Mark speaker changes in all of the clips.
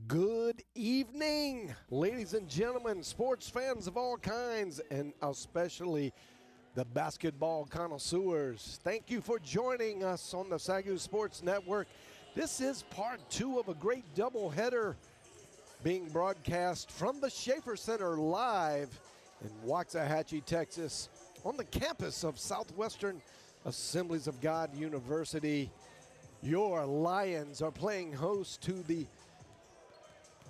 Speaker 1: Good evening, ladies and gentlemen, sports fans of all kinds, and especially the basketball connoisseurs. Thank you for joining us on the SAGU Sports Network. This is part two of a great doubleheader being broadcast from the Schaefer Center live in Waxahachie, Texas, on the campus of Southwestern Assemblies of God University. Your Lions are playing host to the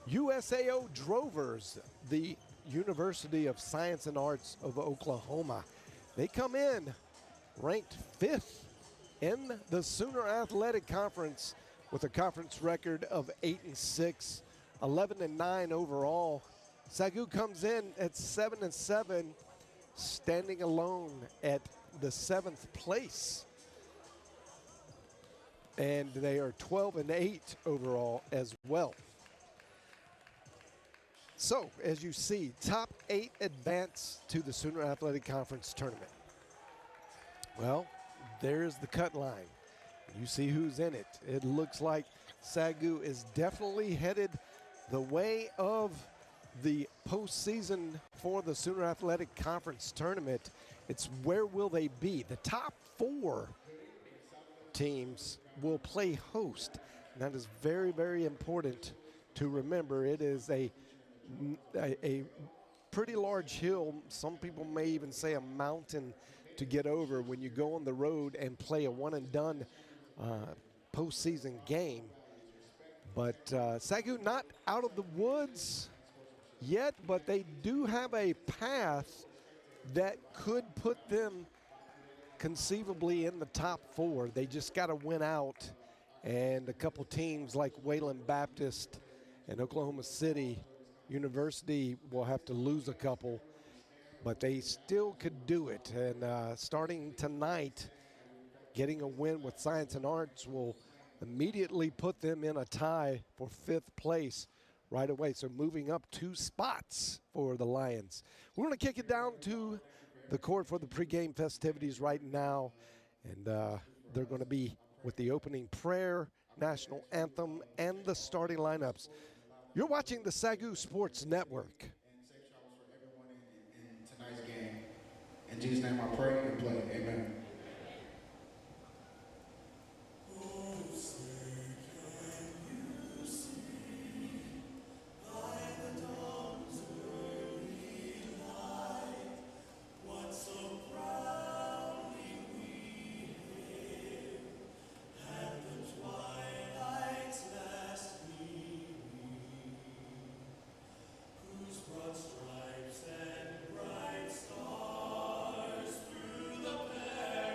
Speaker 1: USAO Drovers, the University of Science and Arts of Oklahoma. They come in ranked 5th in the Sooner Athletic Conference with a conference record of 8-6, 11-9 overall. SAGU comes in at 7-7, standing alone at the 7th place. And they are 12-8 overall as well. So, as you see, top 8 advance to the Sooner Athletic Conference tournament. Well, there's the cut line. You see who's in it. It looks like SAGU is definitely headed the way of the postseason for the Sooner Athletic Conference tournament. It's where will they be? The top 4 teams will play host. And that is very, very important to remember. It is a pretty large hill. Some people may even say a mountain to get over when you go on the road and play a one-and-done postseason game. But SAGU not out of the woods yet, but they do have a path that could put them conceivably in the top 4. They just got to win out, and a couple teams like Wayland Baptist and Oklahoma City University will have to lose a couple, but they still could do it. And starting tonight, getting a win with Science and Arts will immediately put them in a tie for 5th place right away. So moving up 2 spots for the Lions. We're going to kick it down to the court for the pregame festivities right now. And they're going to be with the opening prayer, national anthem, and the starting lineups. You're watching the SAGU Sports Network.
Speaker 2: And safe travels for everyone in tonight's game. In Jesus' name I pray and play. Amen.
Speaker 3: Stripes and bright stars through the perilous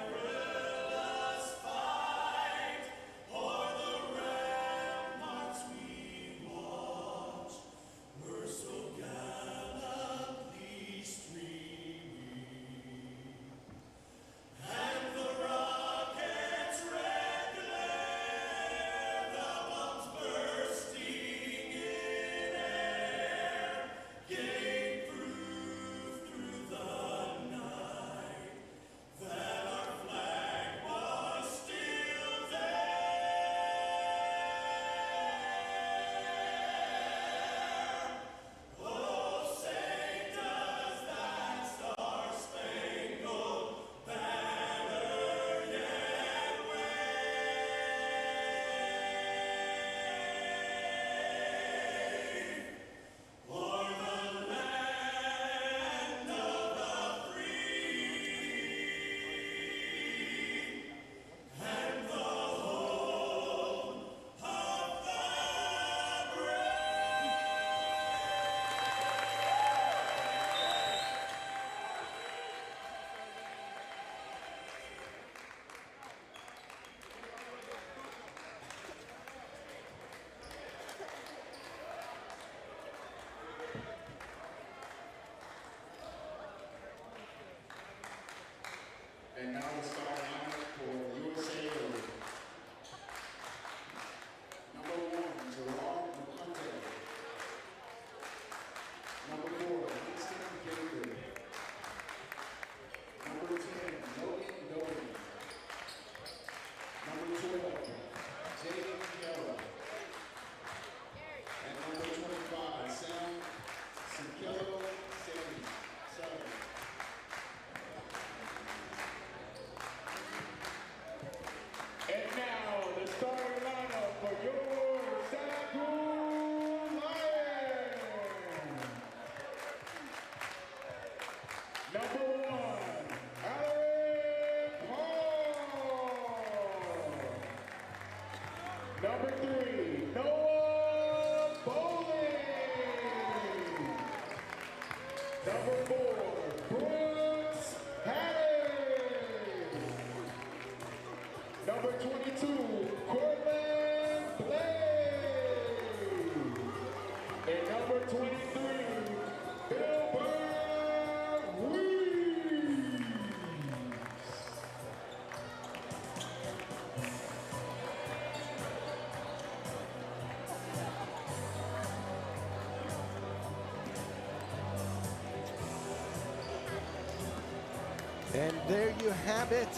Speaker 1: And there you have it.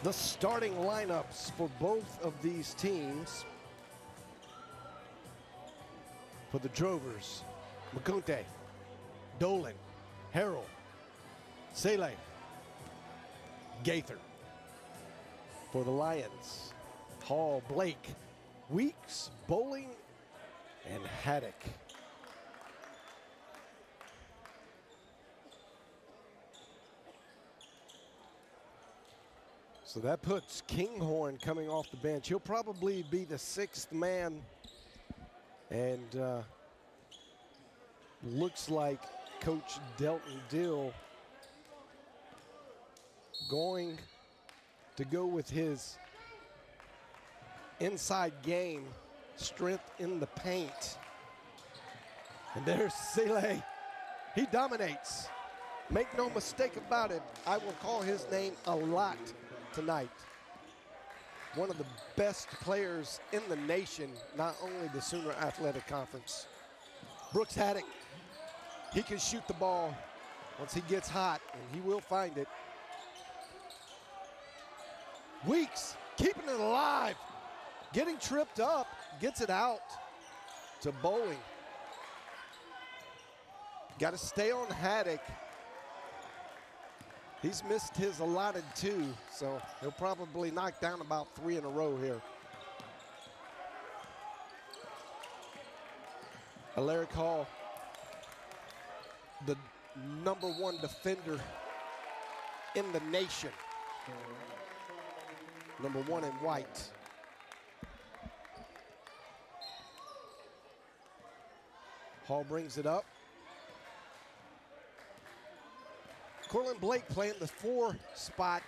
Speaker 1: The starting lineups for both of these teams. For the Drovers, Makunte, Dolan, Harrell, Sele, Gaither. For the Lions, Hall, Blake, Weeks, Bowling, and Haddock. So that puts Kinghorn coming off the bench. He'll probably be the sixth man. And looks like Coach Delton Dill going to go with his inside game, strength in the paint. And there's Sele. He dominates. Make no mistake about it, I will call his name a lot tonight. One of the best players in the nation, not only the Sooner Athletic Conference. Brooks Haddock, he can shoot the ball once he gets hot, and he will find it. Weeks, keeping it alive, getting tripped up, gets it out to Bowling. Got to stay on Haddock. He's missed his allotted 2, so he'll probably knock down about 3 in a row here. Alaric Hall, the #1 defender in the nation. #1 in white. Hall brings it up. Corlin Blake playing the 4 spot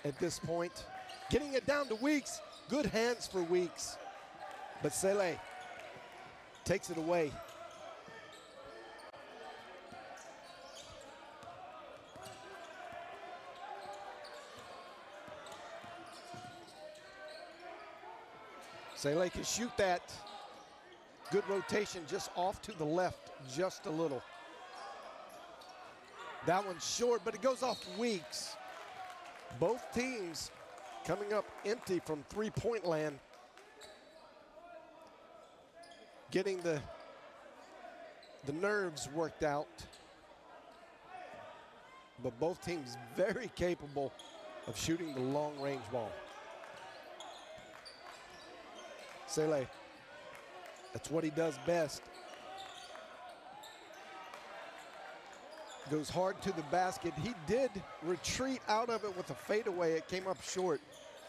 Speaker 1: at this point. Getting it down to Weeks. Good hands for Weeks. But Sele takes it away. Sele can shoot that. Good rotation just off to the left just a little. That one's short, but it goes off Weeks. Both teams coming up empty from three-point land. Getting the nerves worked out. But both teams very capable of shooting the long-range ball. Sele, that's what he does best. Goes hard to the basket. He did retreat out of it with a fadeaway. It came up short.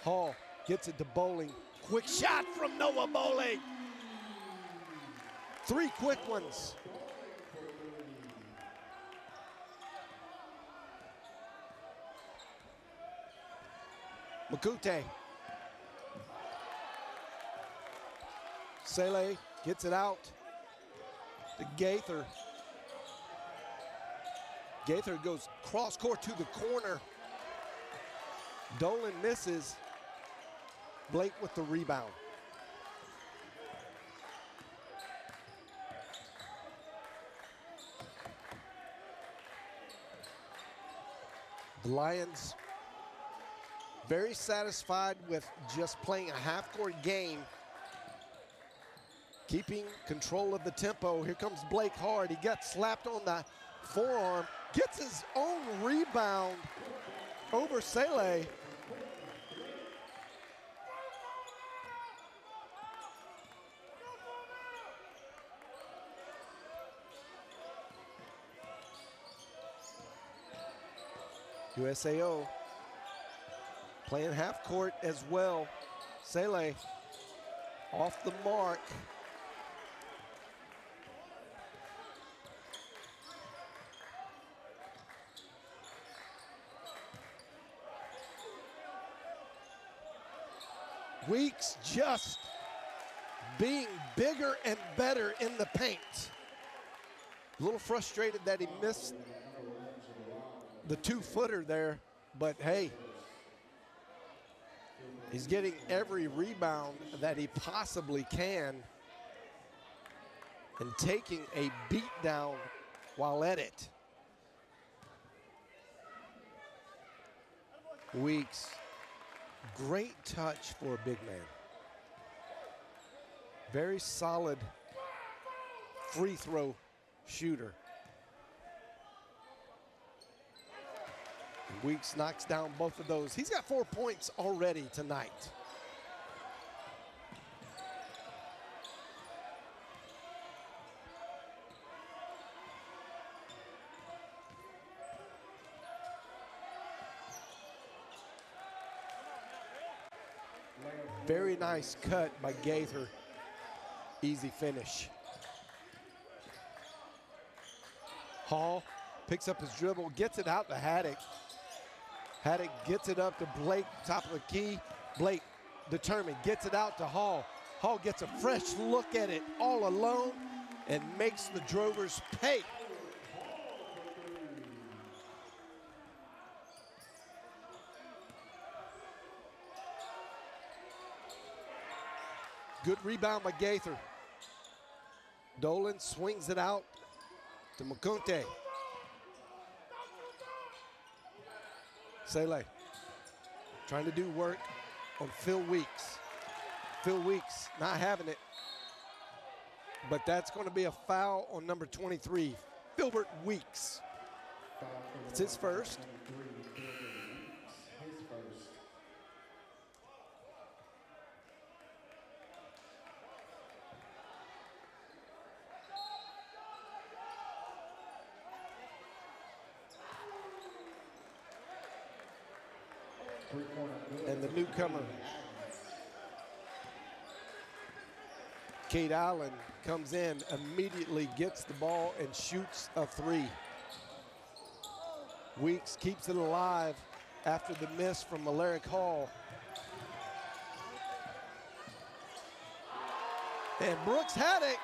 Speaker 1: Hall gets it to Bowling. Quick shot from Noah Bowling. 3 quick ones. Makute. Sele gets it out to Gaither. Gaither goes cross court to the corner. Dolan misses. Blake with the rebound. The Lions very satisfied with just playing a half-court game, keeping control of the tempo. Here comes Blake hard. He gets slapped on the forearm, gets his own rebound over Sele. USAO playing half court as well. Sele off the mark. Weeks just being bigger and better in the paint. A little frustrated that he missed the 2-footer there, but hey, he's getting every rebound that he possibly can and taking a beat down while at it. Weeks. Great touch for a big man. Very solid free throw shooter. And Weeks knocks down both of those. He's got 4 points already tonight. Very nice cut by Gaither. Easy finish. Hall picks up his dribble, gets it out to Haddock. Haddock gets it up to Blake, top of the key. Blake, determined, gets it out to Hall. Hall gets a fresh look at it all alone and makes the Drovers pay. Good rebound by Gaither. Dolan swings it out to Makunte. Sele trying to do work on Phil Weeks. Phil Weeks not having it, but that's going to be a foul on number 23, Filbert Weeks. It's his first. And the newcomer, Kate Allen, comes in, immediately gets the ball and shoots a three. Weeks keeps it alive after the miss from Alaric Hall. And Brooks Haddock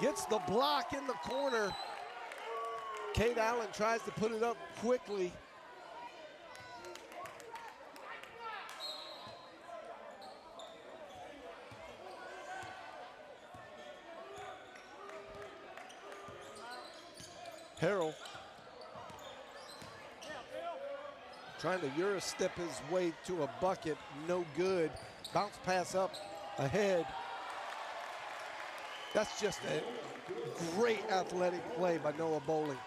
Speaker 1: gets the block in the corner. Kate Allen tries to put it up quickly. Harrell trying to Euro-step his way to a bucket, no good. Bounce pass up ahead. That's just a great athletic play by Noah Bowling.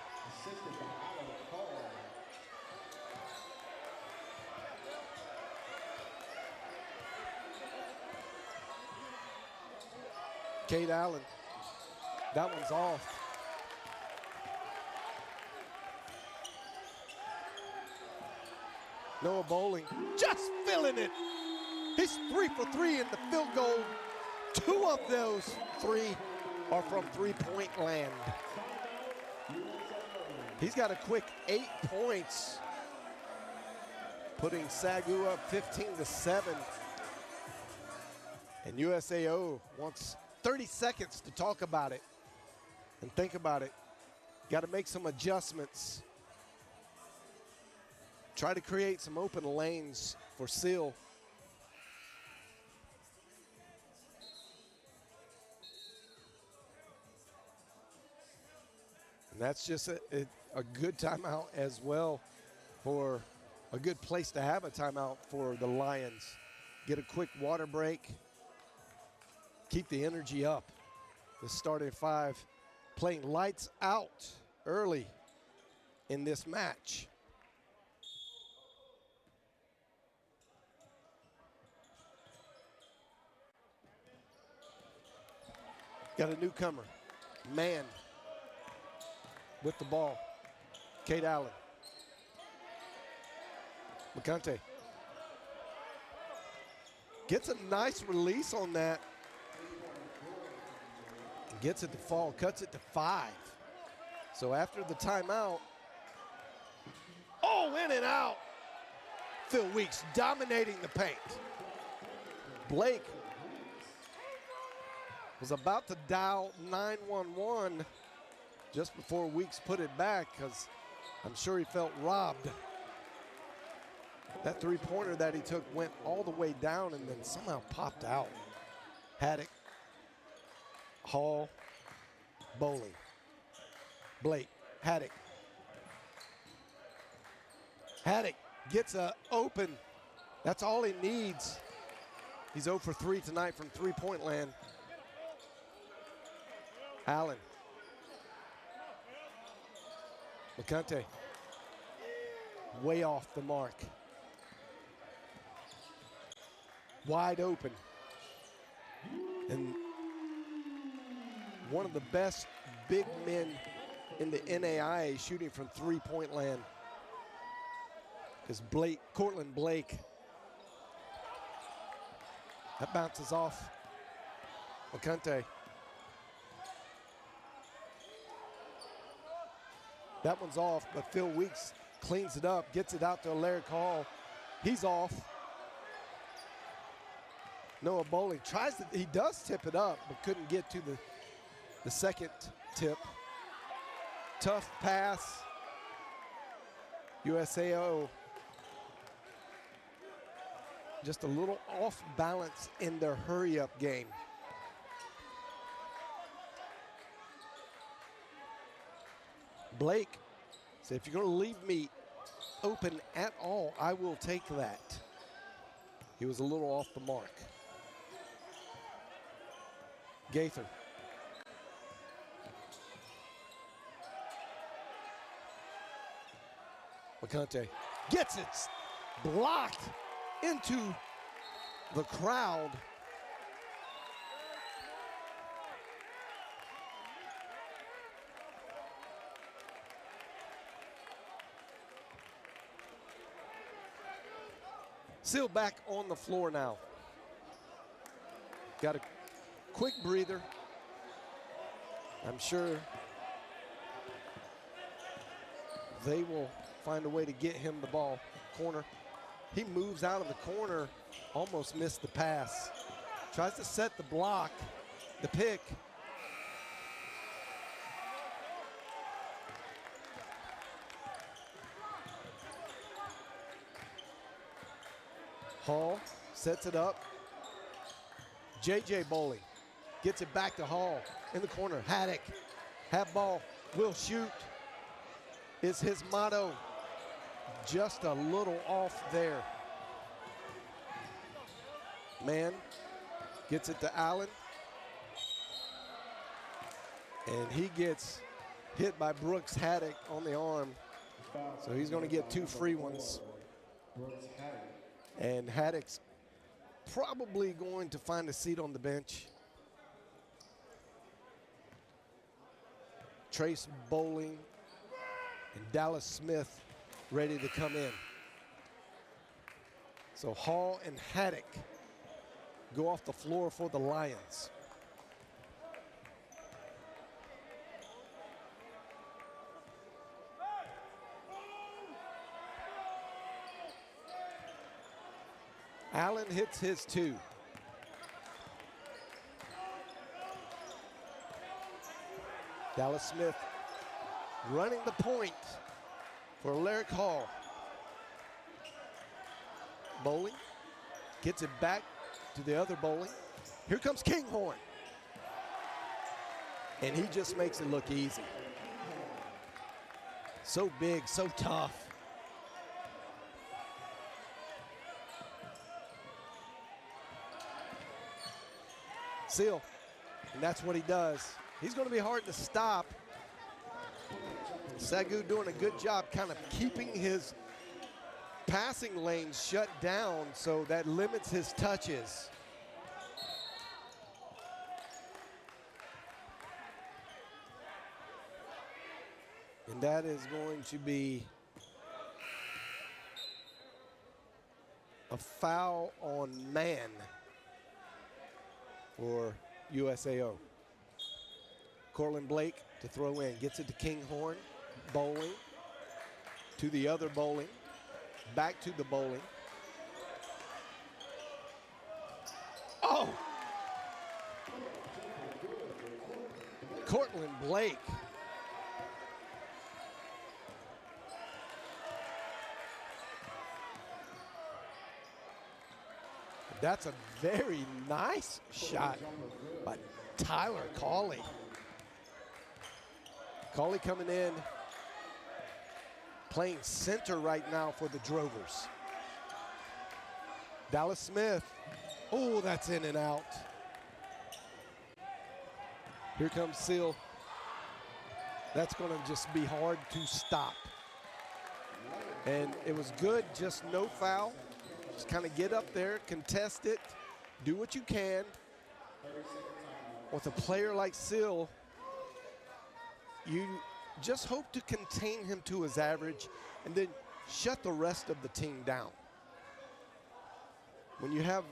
Speaker 1: Kate Allen, that one's off. Noah Bowling just filling it. He's 3 for 3 in the field goal. 2 of those 3 are from three-point land. He's got a quick 8 points, putting SAGU up 15-7. And USAO wants 30 seconds to talk about it and think about it. Got to make some adjustments. Try to create some open lanes for Seal. And that's just a good timeout as well, for a good place to have a timeout for the Lions. Get a quick water break. Keep the energy up. The starting 5 playing lights out early in this match. Got a newcomer, man, with the ball. Kate Allen. McConte gets a nice release on that. Gets it to fall, cuts it to 5. So after the timeout, oh, in and out. Phil Weeks dominating the paint. Blake was about to dial 911 just before Weeks put it back, because I'm sure he felt robbed. That three-pointer that he took went all the way down and then somehow popped out. Haddock, Hall, Bowling, Blake, Haddock. Haddock gets a open. That's all he needs. He's 0 for 3 tonight from three-point land. Allen. McCunty. Way off the mark. Wide open. And one of the best big men in the NAIA shooting from three-point land is Cortland Blake. That bounces off McCunty. That one's off, but Phil Weeks cleans it up, gets it out to Larry Hall. He's off. Noah Bowling he does tip it up, but couldn't get to the second tip. Tough pass. USAO just a little off balance in their hurry-up game. Blake said, if you're going to leave me open at all, I will take that. He was a little off the mark. Gaither. McCunty gets it blocked into the crowd. Still back on the floor now. Got a quick breather. I'm sure they will find a way to get him the ball. Corner. He moves out of the corner, almost missed the pass. Tries to set the block, the pick. Hall sets it up. JJ Bowling gets it back to Hall in the corner. Haddock, have ball, will shoot is his motto. Just a little off there. Man gets it to Allen. And he gets hit by Brooks Haddock on the arm. So he's going to get 2 free ones. And Haddock's probably going to find a seat on the bench. Trace Bowling and Dallas Smith ready to come in. So Hall and Haddock go off the floor for the Lions. Allen hits his 2. Dallas Smith running the point for Larrick Hall. Bowling gets it back to the other Bowling. Here comes Kinghorn. And he just makes it look easy. So big, so tough. Seal, and that's what he does. He's going to be hard to stop. SAGU doing a good job kind of keeping his passing lanes shut down, so that limits his touches. And that is going to be a foul on man for USAO. Cortland Blake to throw in, gets it to Kinghorn. Bowling to the other Bowling, back to the Bowling. Oh! Cortland Blake. That's a very nice shot by Tyler Cawley. Cawley coming in, playing center right now for the Drovers. Dallas Smith. Oh, that's in and out. Here comes Seal. That's going to just be hard to stop. And it was good, just no foul. Just kind of get up there, contest it, do what you can. With a player like Seal, you just hope to contain him to his average and then shut the rest of the team down. When you have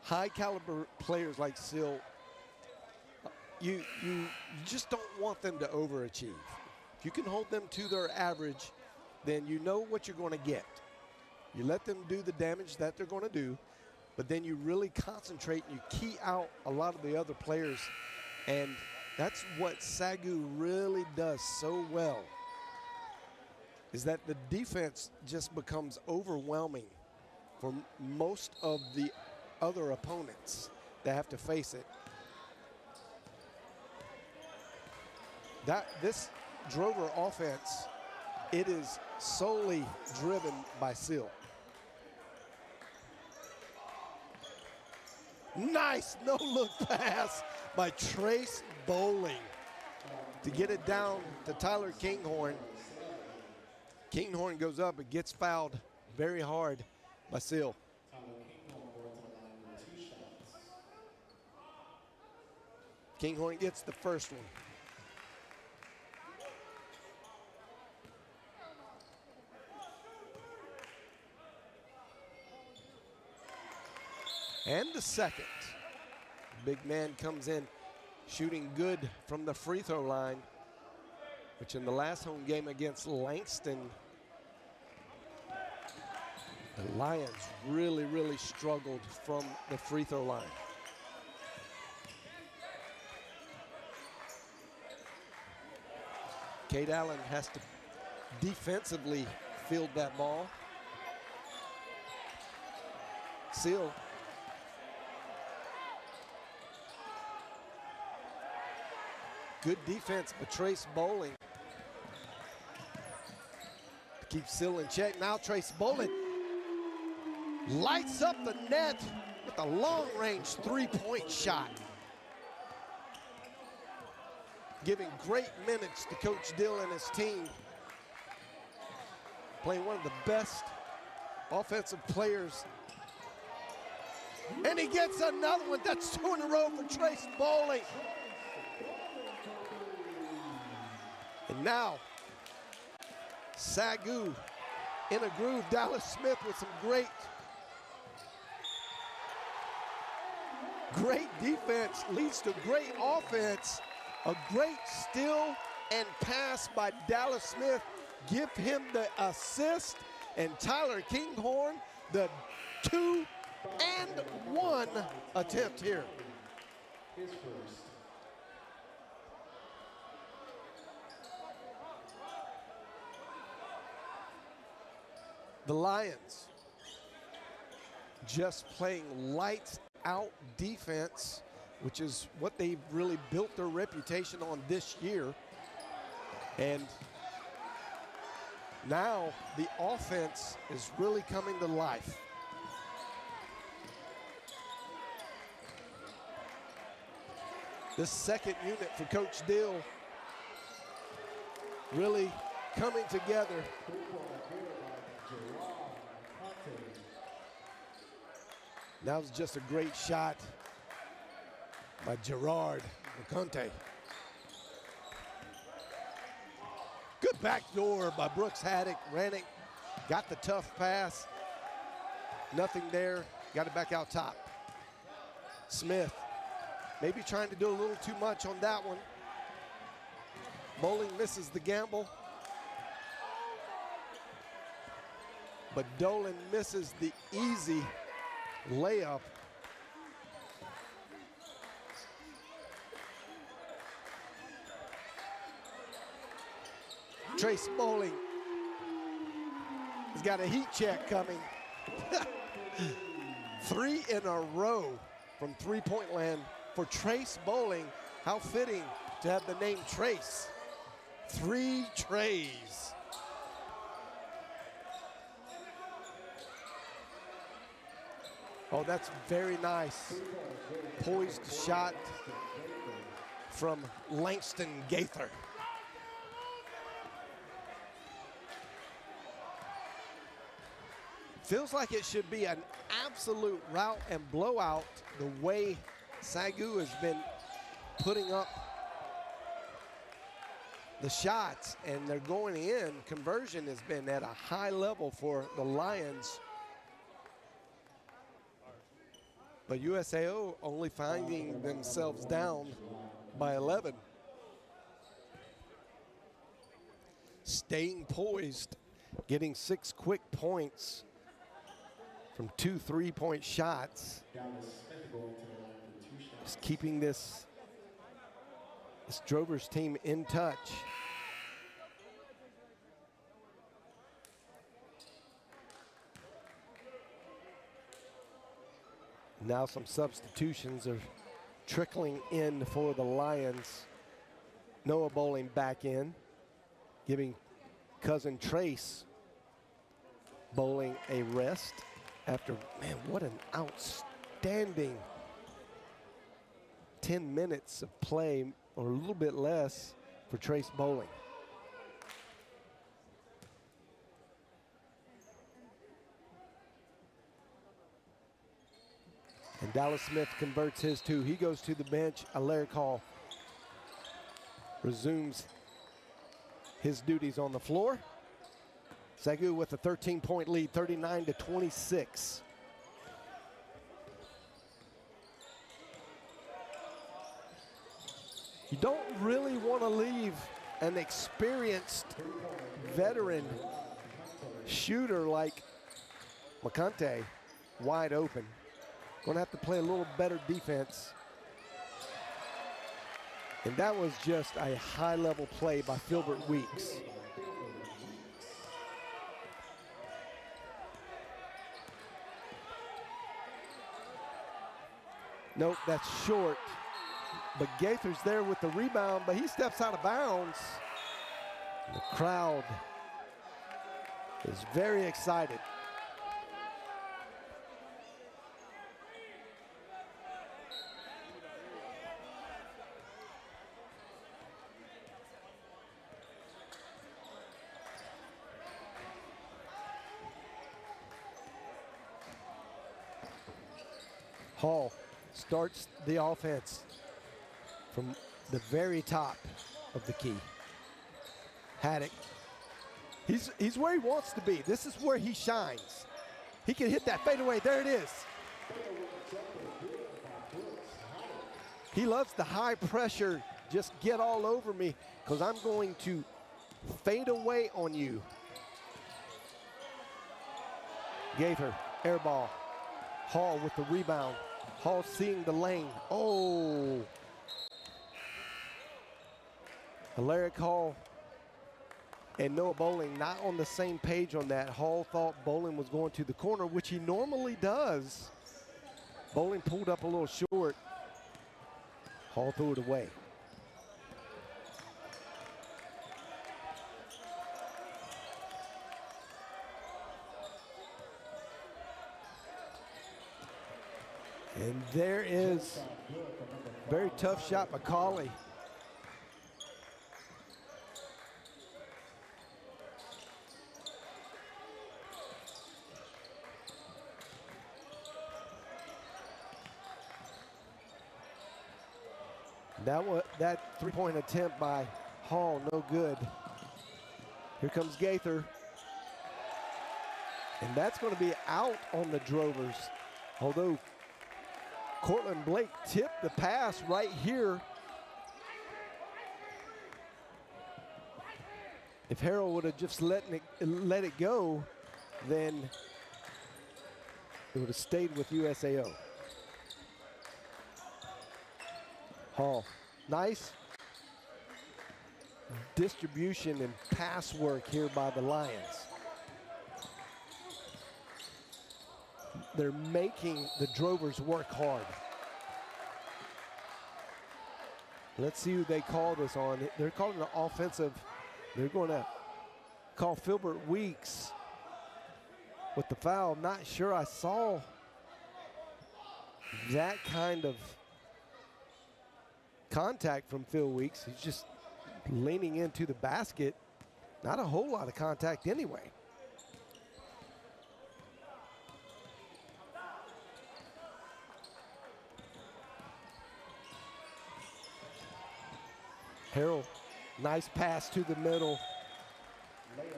Speaker 1: high caliber players like Seal, you just don't want them to overachieve. If you can hold them to their average, then you know what you're going to get. You let them do the damage that they're going to do, but then you really concentrate and you key out a lot of the other players, and that's what SAGU really does so well, is that the defense just becomes overwhelming for most of the other opponents that have to face it. This Drover offense, it is solely driven by Seal. Nice no-look pass by Trace Bowling to get it down to Tyler Kinghorn. Kinghorn goes up and gets fouled very hard by Seal. Kinghorn gets the first one. And the second. Big man comes in shooting good from the free throw line, which in the last home game against Langston, the Lions really struggled from the free throw line. Cade Allen has to defensively field that ball. Seal. Good defense, but Trace Bowling keeps Seal in check. Now Trace Bowling lights up the net with a long-range three-point shot. Giving great minutes to Coach Dill and his team. Playing one of the best offensive players. And he gets another one. That's 2 in a row for Trace Bowling. And now, SAGU in a groove. Dallas Smith with some great defense leads to great offense. A great steal and pass by Dallas Smith. Give him the assist. And Tyler Kinghorn, the 2 and 1 attempt here.
Speaker 2: His first.
Speaker 1: The Lions just playing lights out defense, which is what they've really built their reputation on this year. And now the offense is really coming to life. This second unit for Coach Dill really coming together. That was just a great shot by Gerard McConte. Good backdoor by Brooks Haddock. Ran it, got the tough pass. Nothing there, got it back out top. Smith, maybe trying to do a little too much on that one. Bowling misses the gamble. But Dolan misses the easy layup. Trace Bowling has got a heat check coming. 3 in a row from three-point land for Trace Bowling. How fitting to have the name Trace. 3 trays. Oh, that's very nice. Poised shot from Langston Gaither. Feels like it should be an absolute rout and blowout the way SAGU has been putting up the shots, and they're going in. Conversion has been at a high level for the Lions. But USAO only finding themselves down by 11. Staying poised, getting 6 quick points from 2 3-point shots. Just keeping this Drovers team in touch. Now some substitutions are trickling in for the Lions. Noah Bowling back in, giving cousin Trace Bowling a rest after, man, what an outstanding 10 minutes of play, or a little bit less, for Trace Bowling. And Dallas Smith converts his 2. He goes to the bench. Alaric Hall resumes his duties on the floor. SAGU with a 13-point lead, 39-26. You don't really want to leave an experienced veteran shooter like McConte wide open. Going to have to play a little better defense. And that was just a high-level play by Filbert Weeks. Nope, that's short. But Gaither's there with the rebound, but he steps out of bounds. The crowd is very excited. Hall starts the offense from the very top of the key. Haddock, he's where he wants to be. This is where he shines. He can hit that fadeaway. There it is. He loves the high pressure, just get all over me, because I'm going to fade away on you. Gaither, air ball. Hall with the rebound. Hall seeing the lane. Oh. Alaric Hall and Noah Bowling not on the same page on that. Hall thought Bowling was going to the corner, which he normally does. Bowling pulled up a little short. Hall threw it away. And there is very tough shot by Cauley. That three-point attempt by Hall, no good. Here comes Gaither. And that's going to be out on the Drovers. Although Cortland Blake tipped the pass right here. If Harrell would have just let it go, then it would have stayed with USAO. Hall, nice distribution and pass work here by the Lions. They're making the Drovers work hard. Let's see who they call this on. They're calling an offensive. They're going to call Filbert Weeks with the foul. Not sure I saw that kind of contact from Phil Weeks. He's just leaning into the basket. Not a whole lot of contact anyway. Harrell, nice pass to the middle.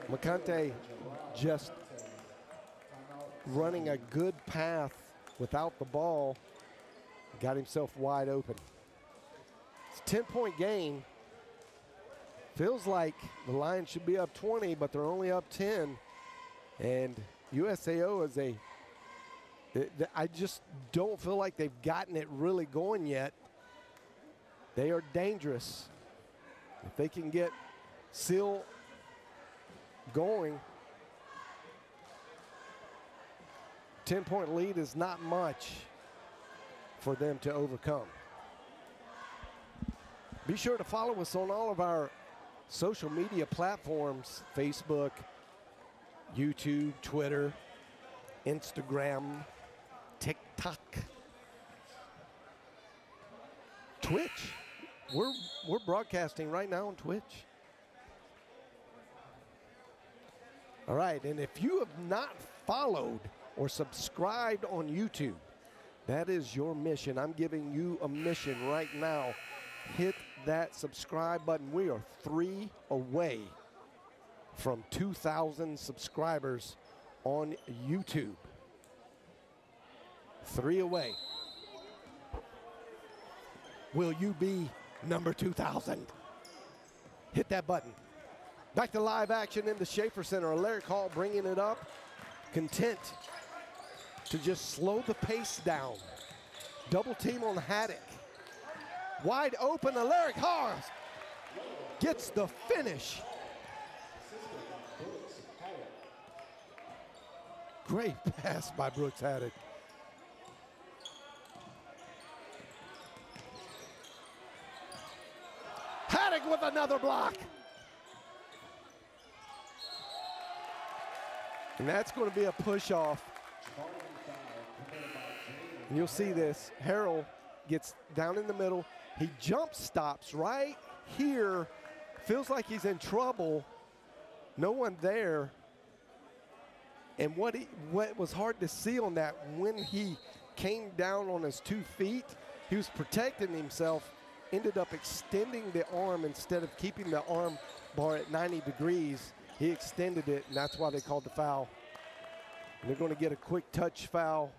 Speaker 1: McConte just running a good path without the ball. Got himself wide open. It's a 10-point game. Feels like the Lions should be up 20, but they're only up 10. And USAO is I just don't feel like they've gotten it really going yet. They are dangerous. If they can get Seal going, 10-point lead is not much for them to overcome. Be sure to follow us on all of our social media platforms: Facebook, YouTube, Twitter, Instagram, TikTok, Twitch. We're broadcasting right now on Twitch. All right, and if you have not followed or subscribed on YouTube, that is your mission. I'm giving you a mission right now. Hit that subscribe button. We are 3 away from 2,000 subscribers on YouTube. 3 away. Will you be number 2,000? Hit that button. Back to live action in the Schaefer Center. Alaric Hall bringing it up. Content to just slow the pace down. Double team on Haddock. Wide open, Alaric Hall gets the finish. Great pass by Brooks Haddock. Haddock with another block. And that's going to be a push off. And you'll see this. Harrell gets down in the middle. He jump stops right here. Feels like he's in trouble. No one there. And what was hard to see on that, when he came down on his 2 feet, he was protecting himself, ended up extending the arm instead of keeping the arm bar at 90 degrees. He extended it, and that's why they called the foul. And they're going to get a quick touch foul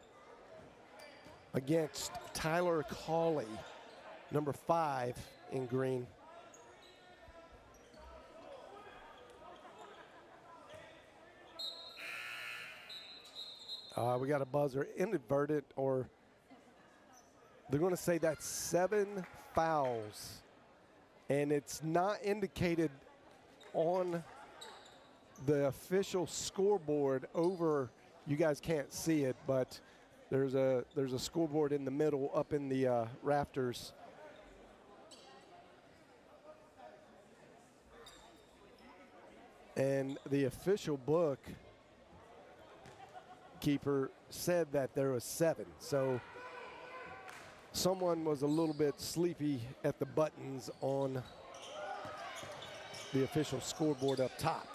Speaker 1: against Tyler Cawley, number 5 in green. We got a buzzer, inadvertent, or they're going to say that's 7 fouls. And it's not indicated on the official scoreboard over. You guys can't see it, but there's a scoreboard in the middle up in the rafters. And the official book keeper said that there was 7. So someone was a little bit sleepy at the buttons on the official scoreboard up top.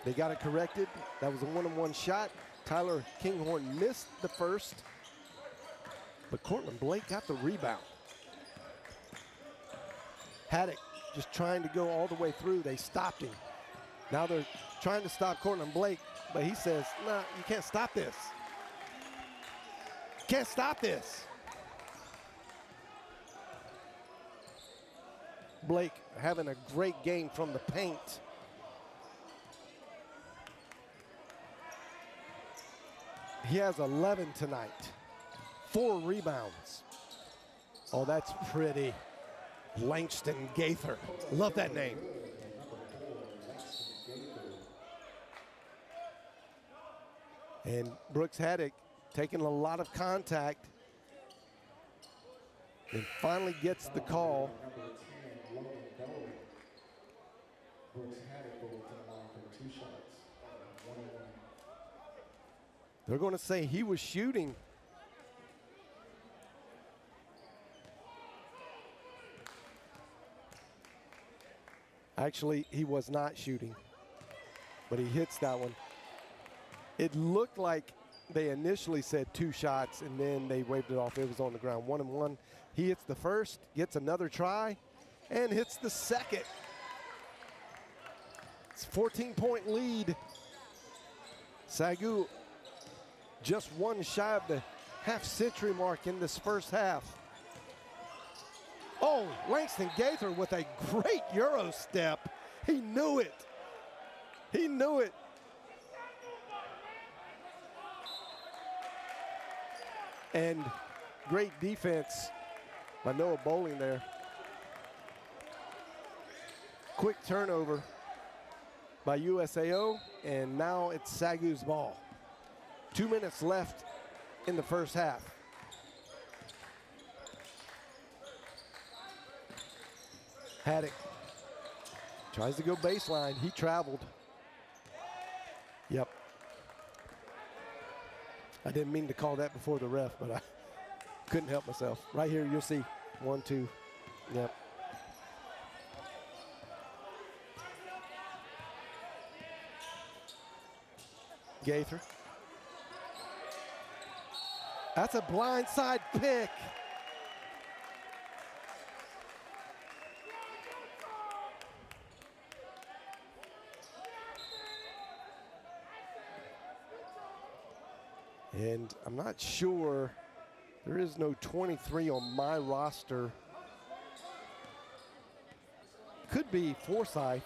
Speaker 1: They got it corrected. That was a 1-on-1 shot. Tyler Kinghorn missed the first, but Cortland Blake got the rebound. Haddock just trying to go all the way through. They stopped him. Now they're trying to stop Cortland Blake, but he says, nah, you can't stop this. Can't stop this. Blake having a great game from the paint. He has 11 tonight, 4 rebounds. Oh, that's pretty. Langston Gaither. Love that name. And Brooks Haddock taking a lot of contact and finally gets the call. They're going to say he was shooting Actually, he was not shooting, but he hits that one. It looked like they initially said 2 shots, and then they waved it off. It was on the ground, 1-1. He hits the first, gets another try, and hits the second. It's a 14-point lead. SAGU just 1 shy of the half-century mark in this first half. Oh, Langston Gaither with a great Euro step. He knew it. He knew it. And great defense by Noah Bowling there. Quick turnover by USAO, and now it's SAGU's ball. 2 minutes left in the first half. Haddock tries to go baseline. He traveled. Yep. I didn't mean to call that before the ref, but I couldn't help myself. Right here, you'll see 1, 2. Yep. Gaither. That's a blindside pick. And I'm not sure, there is no 23 on my roster. Could be Forsyth.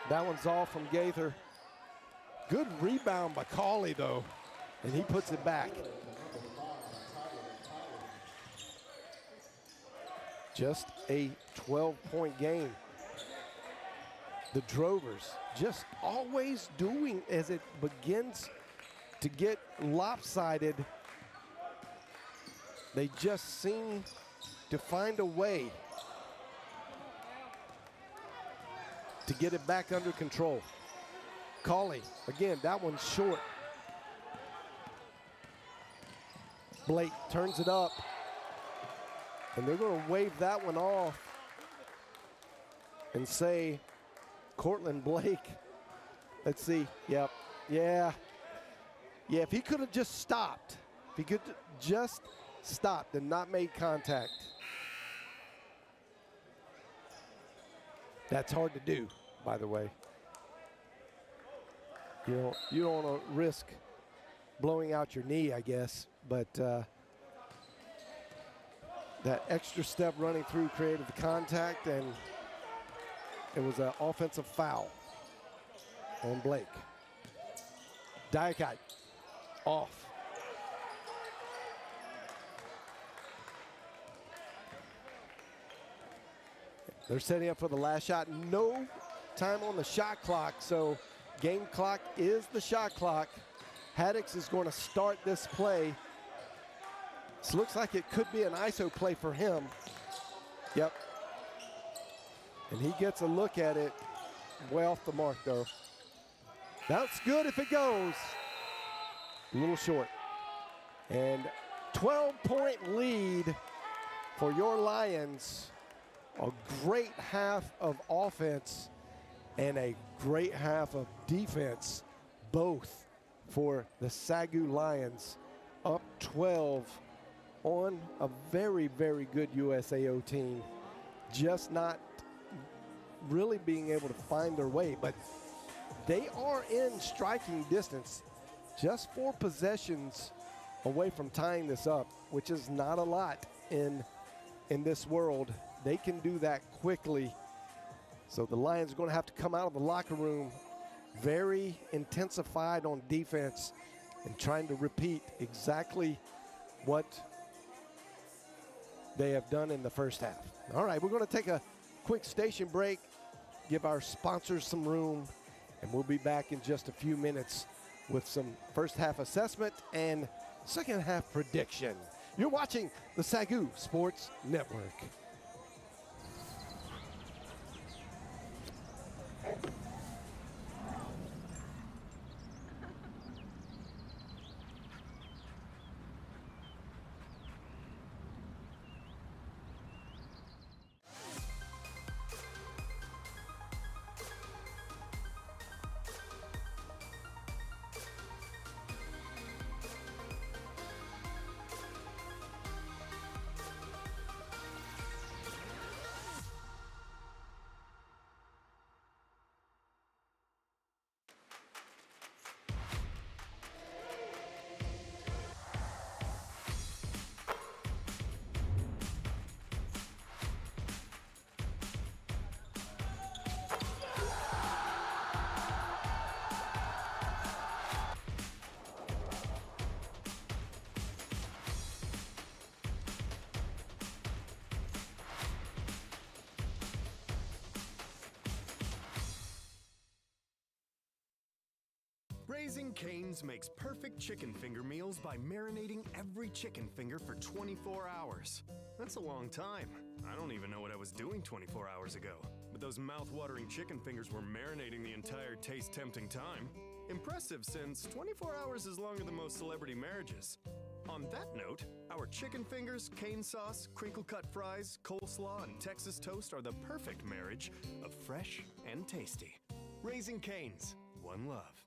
Speaker 1: That one's off from Gaither. Good rebound by Cauley, though, and he puts it back. Just a 12-point game. The Drovers just always doing, as it begins to get lopsided, they just seem to find a way to get it back under control. Cauley, again, that one's short. Blake turns it up, and they're going to wave that one off and say, Cortland Blake, let's see, yep, yeah, if he could have just stopped, if he could just stopped and not made contact. That's hard to do, by the way. You don't want to risk blowing out your knee, I guess, but that extra step running through created the contact, and it was an offensive foul on Blake. Diakite off. They're setting up for the last shot. No time on the shot clock, so game clock is the shot clock. Haddock is going to start this play. This looks like it could be an ISO play for him. Yep. And he gets a look at it. Way off the mark, though. That's good if it goes. A little short. And 12-point lead for your Lions. A great half of offense and a great half of defense, both for the SAGU Lions, up 12 on a very, very good USAO team, just not really being able to find their way, but they are in striking distance, just 4 possessions away from tying this up, which is not a lot in this world. They can do that quickly. So the Lions are going to have to come out of the locker room very intensified on defense and trying to repeat exactly what they have done in the first half. All right, we're going to take a quick station break, give our sponsors some room, and we'll be back in just a few minutes with some first half assessment and second half prediction. You're watching the SAGU Sports Network.
Speaker 3: Raising Cane's makes perfect chicken finger meals by marinating every chicken finger for 24 hours. That's a long time. I don't even know what I was doing 24 hours ago. But those mouth-watering chicken fingers were marinating the entire taste-tempting time. Impressive, since 24 hours is longer than most celebrity marriages. On that note, our chicken fingers, cane sauce, crinkle-cut fries, coleslaw, and Texas toast are the perfect marriage of fresh and tasty. Raising Cane's, one love.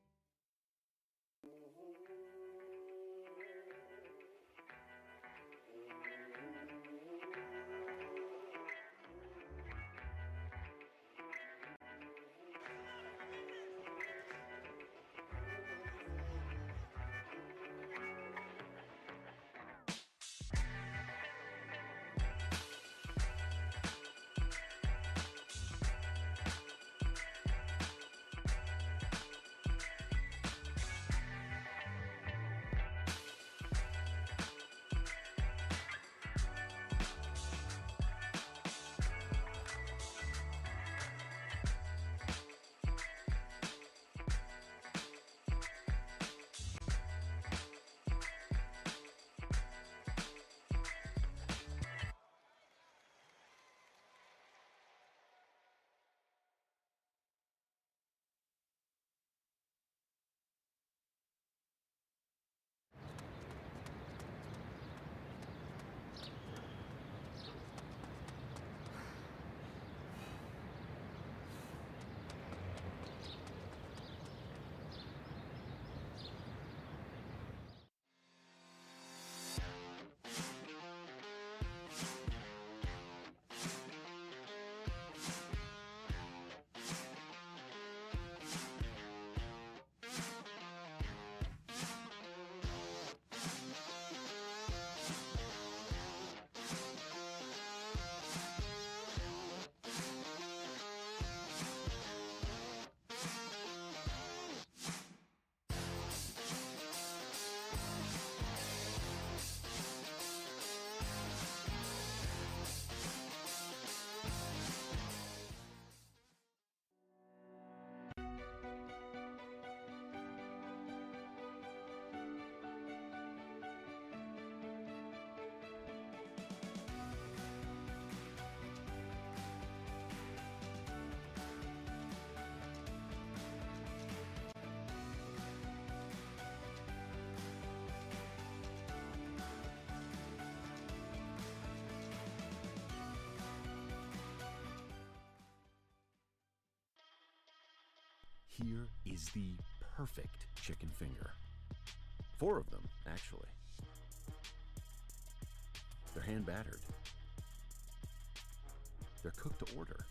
Speaker 4: Here is the perfect chicken finger. 4 of them, actually. They're hand battered. They're cooked to order.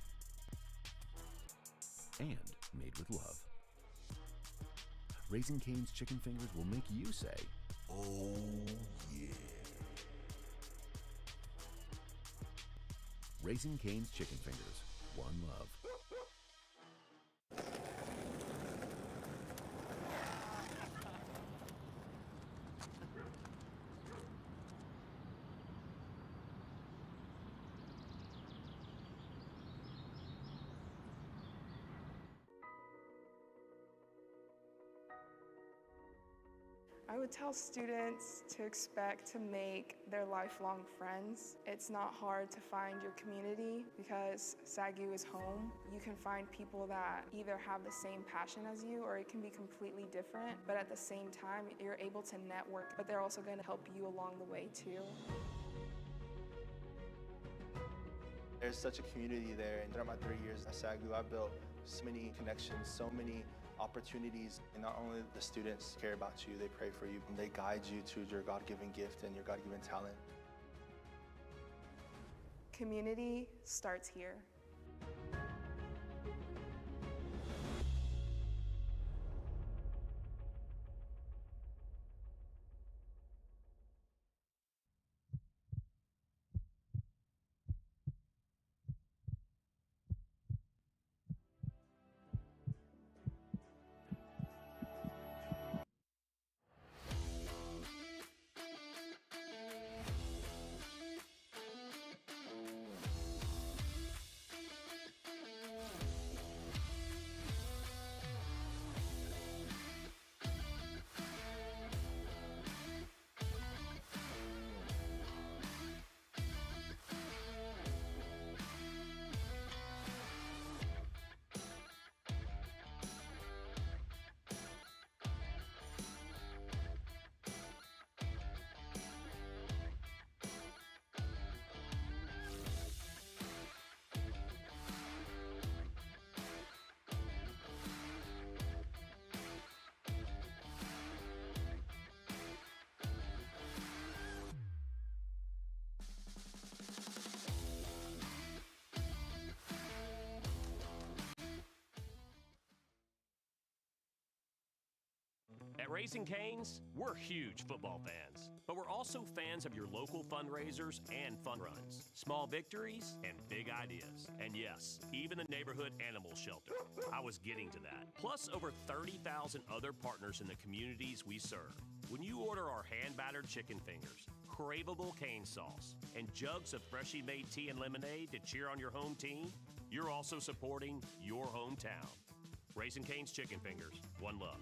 Speaker 4: And made with love. Raising Cane's chicken fingers will make you say, "Oh yeah." Raising Cane's chicken fingers, one love.
Speaker 5: I would tell students to expect to make their lifelong friends. It's not hard to find your community because SAGU is home. You can find people that either have the same passion as you or it can be completely different, but at the same time, you're able to network, but they're also going to help you along the way too.
Speaker 6: There's such a community there, and throughout my 3 years at SAGU, I built so many connections, so many opportunities. And not only the students care about you, they pray for you, and they guide you to your God-given gift and your God-given talent.
Speaker 5: Community starts here.
Speaker 7: Raising Cane's, we're huge football fans, but we're also fans of your local fundraisers and fun runs, small victories, and big ideas. And yes, even the neighborhood animal shelter. I was getting to that. Plus over 30,000 other partners in the communities we serve. When you order our hand-battered chicken fingers, craveable cane sauce, and jugs of freshly made tea and lemonade to cheer on your home team, you're also supporting your hometown. Raising Cane's Chicken Fingers, one love.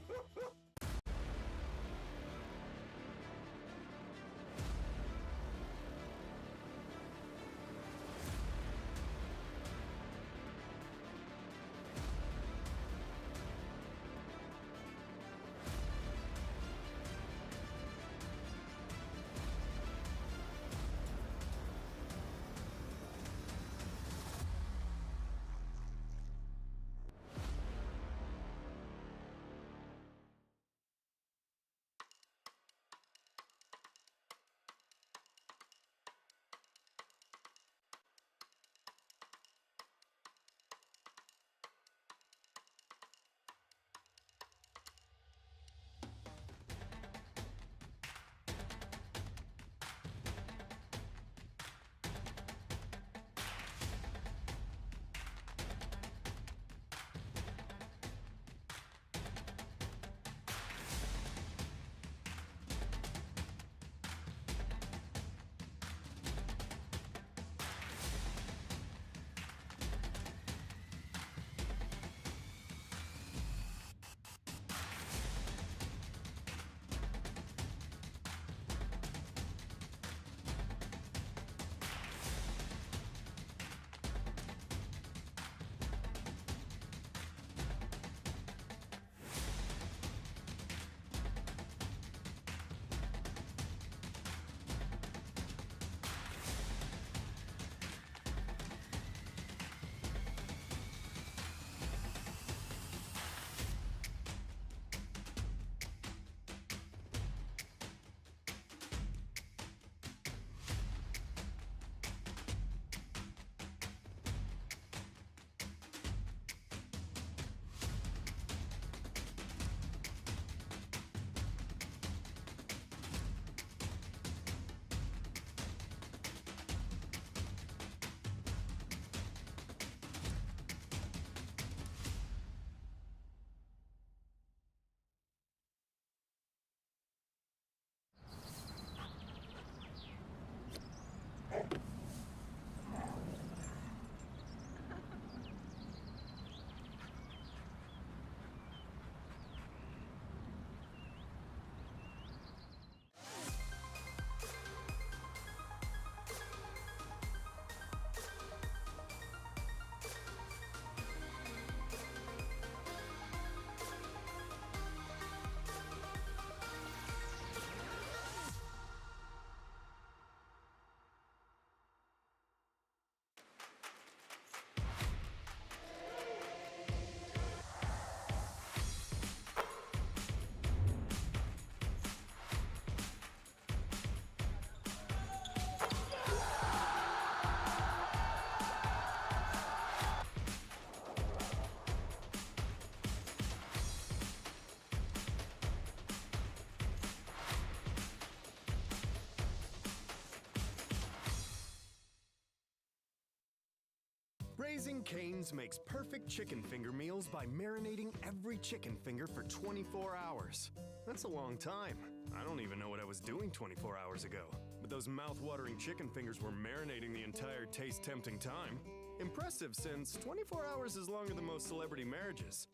Speaker 3: Raising Cane's makes perfect chicken finger meals by marinating every chicken finger for 24 hours. That's a long time. I don't even know what I was doing 24 hours ago. But those mouth-watering chicken fingers were marinating the entire taste-tempting time. Impressive, since 24 hours is longer than most celebrity marriages.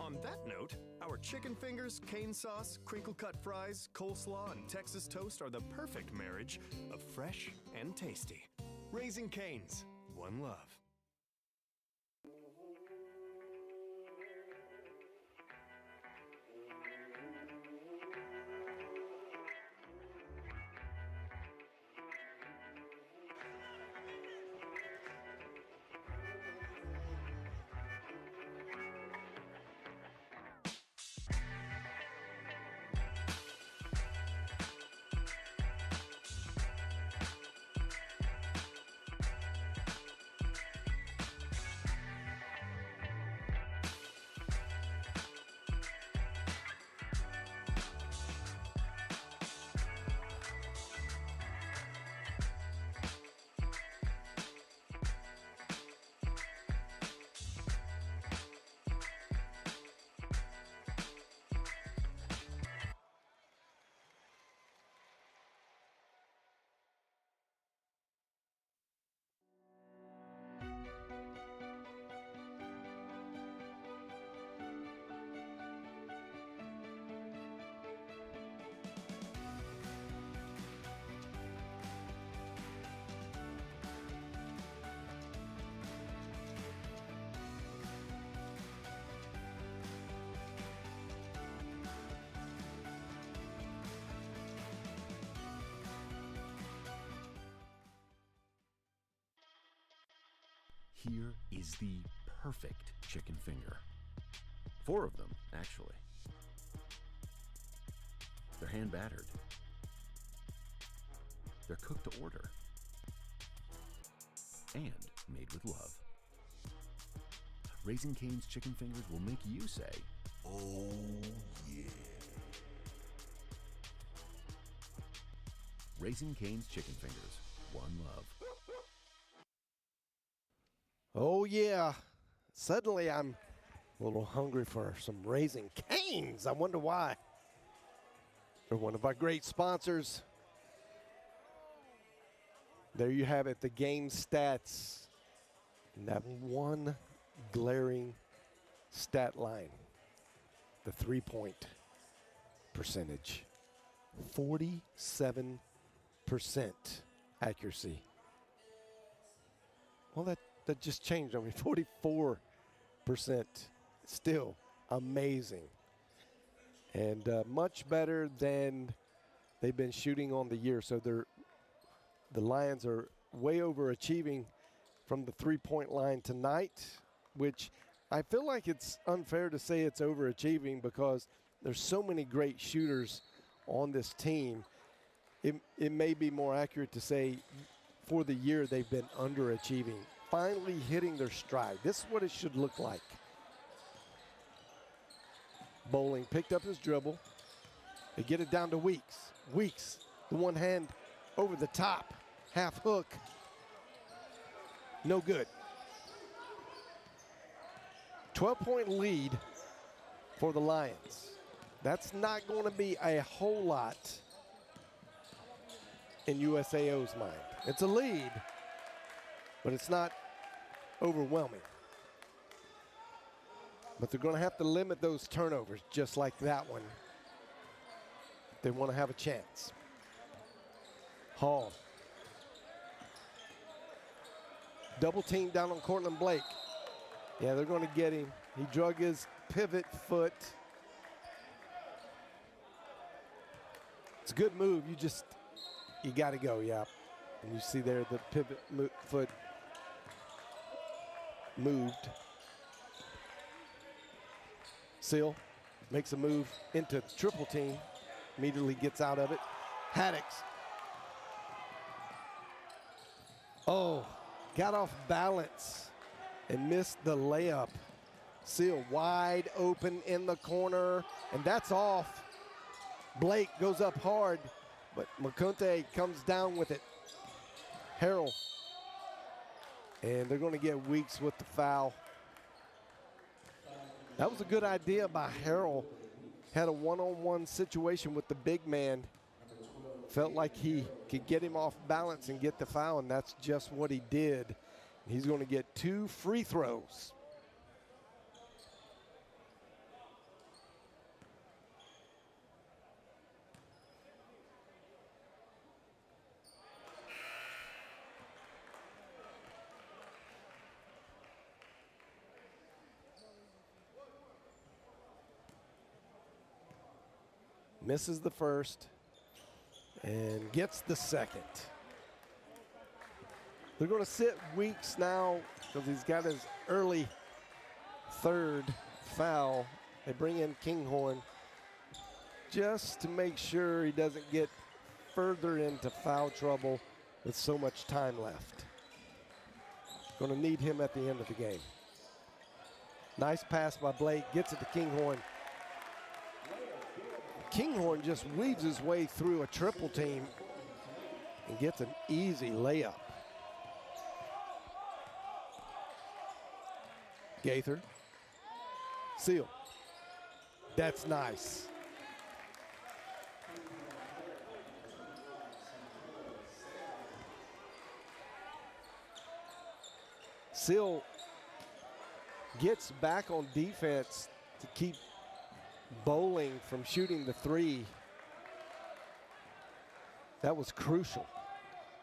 Speaker 3: On that note, our chicken fingers, cane sauce, crinkle-cut fries, coleslaw, and Texas toast are the perfect marriage of fresh and tasty. Raising Cane's, one love.
Speaker 4: Here is the perfect chicken finger. 4 of them, actually. They're hand battered. They're cooked to order. And made with love. Raising Cane's chicken fingers will make you say, "Oh yeah." Raising Cane's chicken fingers, one love.
Speaker 1: Oh, yeah. Suddenly I'm a little hungry for some Raising Cane's. I wonder why. They're one of our great sponsors. There you have it, the game stats. And that one glaring stat line, the 3-point percentage. 47% accuracy. Well, that just changed on me. 44%. Still amazing. And much better than they've been shooting on the year. So the Lions are way overachieving from the three-point line tonight, which I feel like it's unfair to say it's overachieving because there's so many great shooters on this team. It may be more accurate to say for the year they've been underachieving, finally hitting their stride. This is what it should look like. Bowling picked up his dribble. They get it down to Weeks. Weeks, the one hand over the top, half hook. No good. 12-point lead for the Lions. That's not going to be a whole lot in USAO's mind. It's a lead, but it's not overwhelming. But they're going to have to limit those turnovers just like that one if they want to have a chance. Hall. Double team down on Cortland Blake. Yeah, they're going to get him. He drug his pivot foot. It's a good move. You got to go, yeah. And you see there the pivot foot moved. Seal makes a move into the triple team. Immediately gets out of it. Haddix. Oh, got off balance and missed the layup. Seal wide open in the corner, and that's off. Blake goes up hard, but McConte comes down with it. Harrell. And they're going to get Weeks with the foul. That was a good idea by Harrell. Had a one-on-one situation with the big man. Felt like he could get him off balance and get the foul, and that's just what he did. He's going to get 2 free throws. Misses the first and gets the second. They're going to sit Weeks now because he's got his early third foul. They bring in Kinghorn just to make sure he doesn't get further into foul trouble with so much time left. Going to need him at the end of the game. Nice pass by Blake, gets it to Kinghorn. Kinghorn just weaves his way through a triple team and gets an easy layup. Gaither. Seal. That's nice. Seal gets back on defense to keep Bowling from shooting the three. That was crucial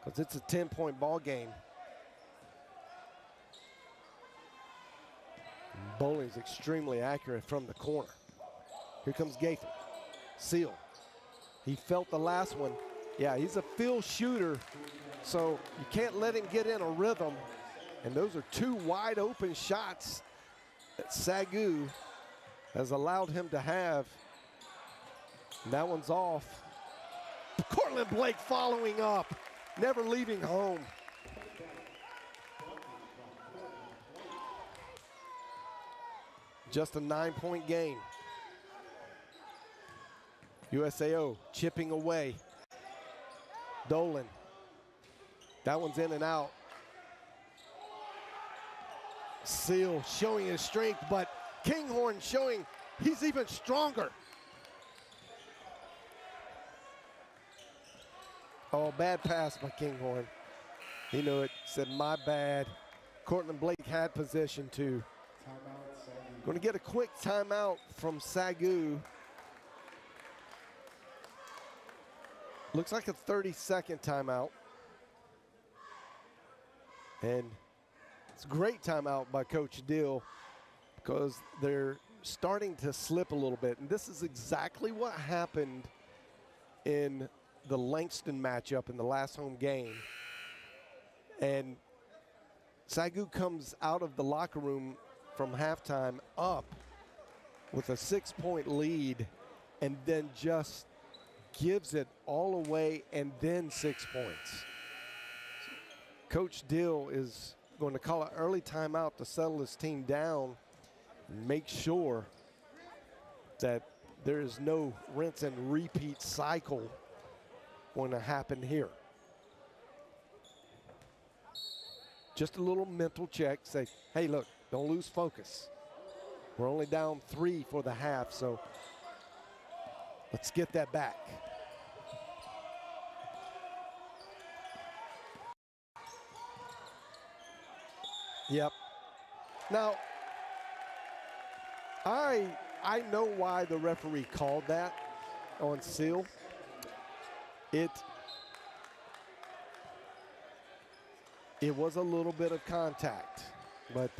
Speaker 1: because it's a 10-point ball game. Bowling's extremely accurate from the corner. Here comes Gaither. Seal. He felt the last one. Yeah, he's a field shooter, so you can't let him get in a rhythm And those are two wide open shots that SAGU has allowed him to have. And that one's off. Cortland Blake following up, never leaving home. Just a 9-point game. USAO chipping away. Dolan. That one's in and out. Seal showing his strength, but Kinghorn showing he's even stronger. Oh, bad pass by Kinghorn. He knew it, said my bad. Cortland Blake had possession too. Going to get a quick timeout from SAGU. Looks like a 30-second timeout. And it's a great timeout by Coach Dill because they're starting to slip a little bit. And this is exactly what happened in the Langston matchup in the last home game. And SAGU comes out of the locker room from halftime up with a 6-point lead and then just gives it all away and then 6 points. Coach Dill is going to call an early timeout to settle his team down and make sure that there is no rinse and repeat cycle going to happen here. Just a little mental check, say, hey, look, don't lose focus. We're only down 3 for the half, so let's get that back. Yep. Now, I know why the referee called that on Seal. It was a little bit of contact, but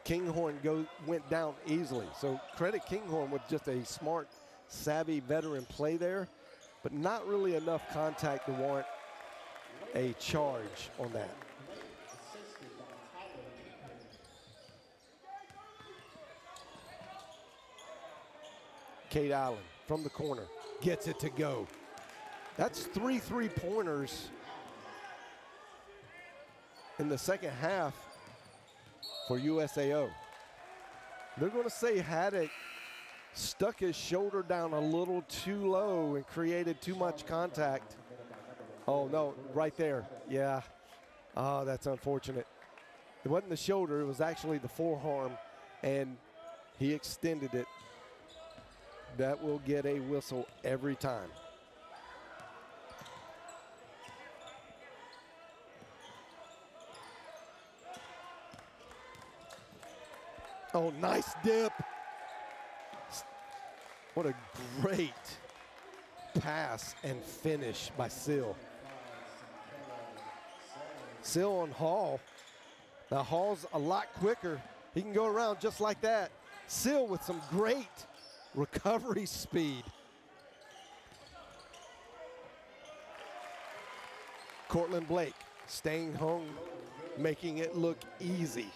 Speaker 1: Kinghorn went down easily. So credit Kinghorn with just a smart, savvy veteran play there, but not really enough contact to warrant a charge on that. Cade Allen from the corner gets it to go. That's 3 3-pointers in the second half for USAO. They're going to say Haddock stuck his shoulder down a little too low and created too much contact. Oh, no, right there. Yeah. Oh, that's unfortunate. It wasn't the shoulder. It was actually the forearm, and he extended it. That will get a whistle every time. Oh, nice dip. What a great pass and finish by Seal. Seal on Hall. Now Hall's a lot quicker. He can go around just like that. Seal with some great recovery speed. Cortland Blake staying home, making it look easy.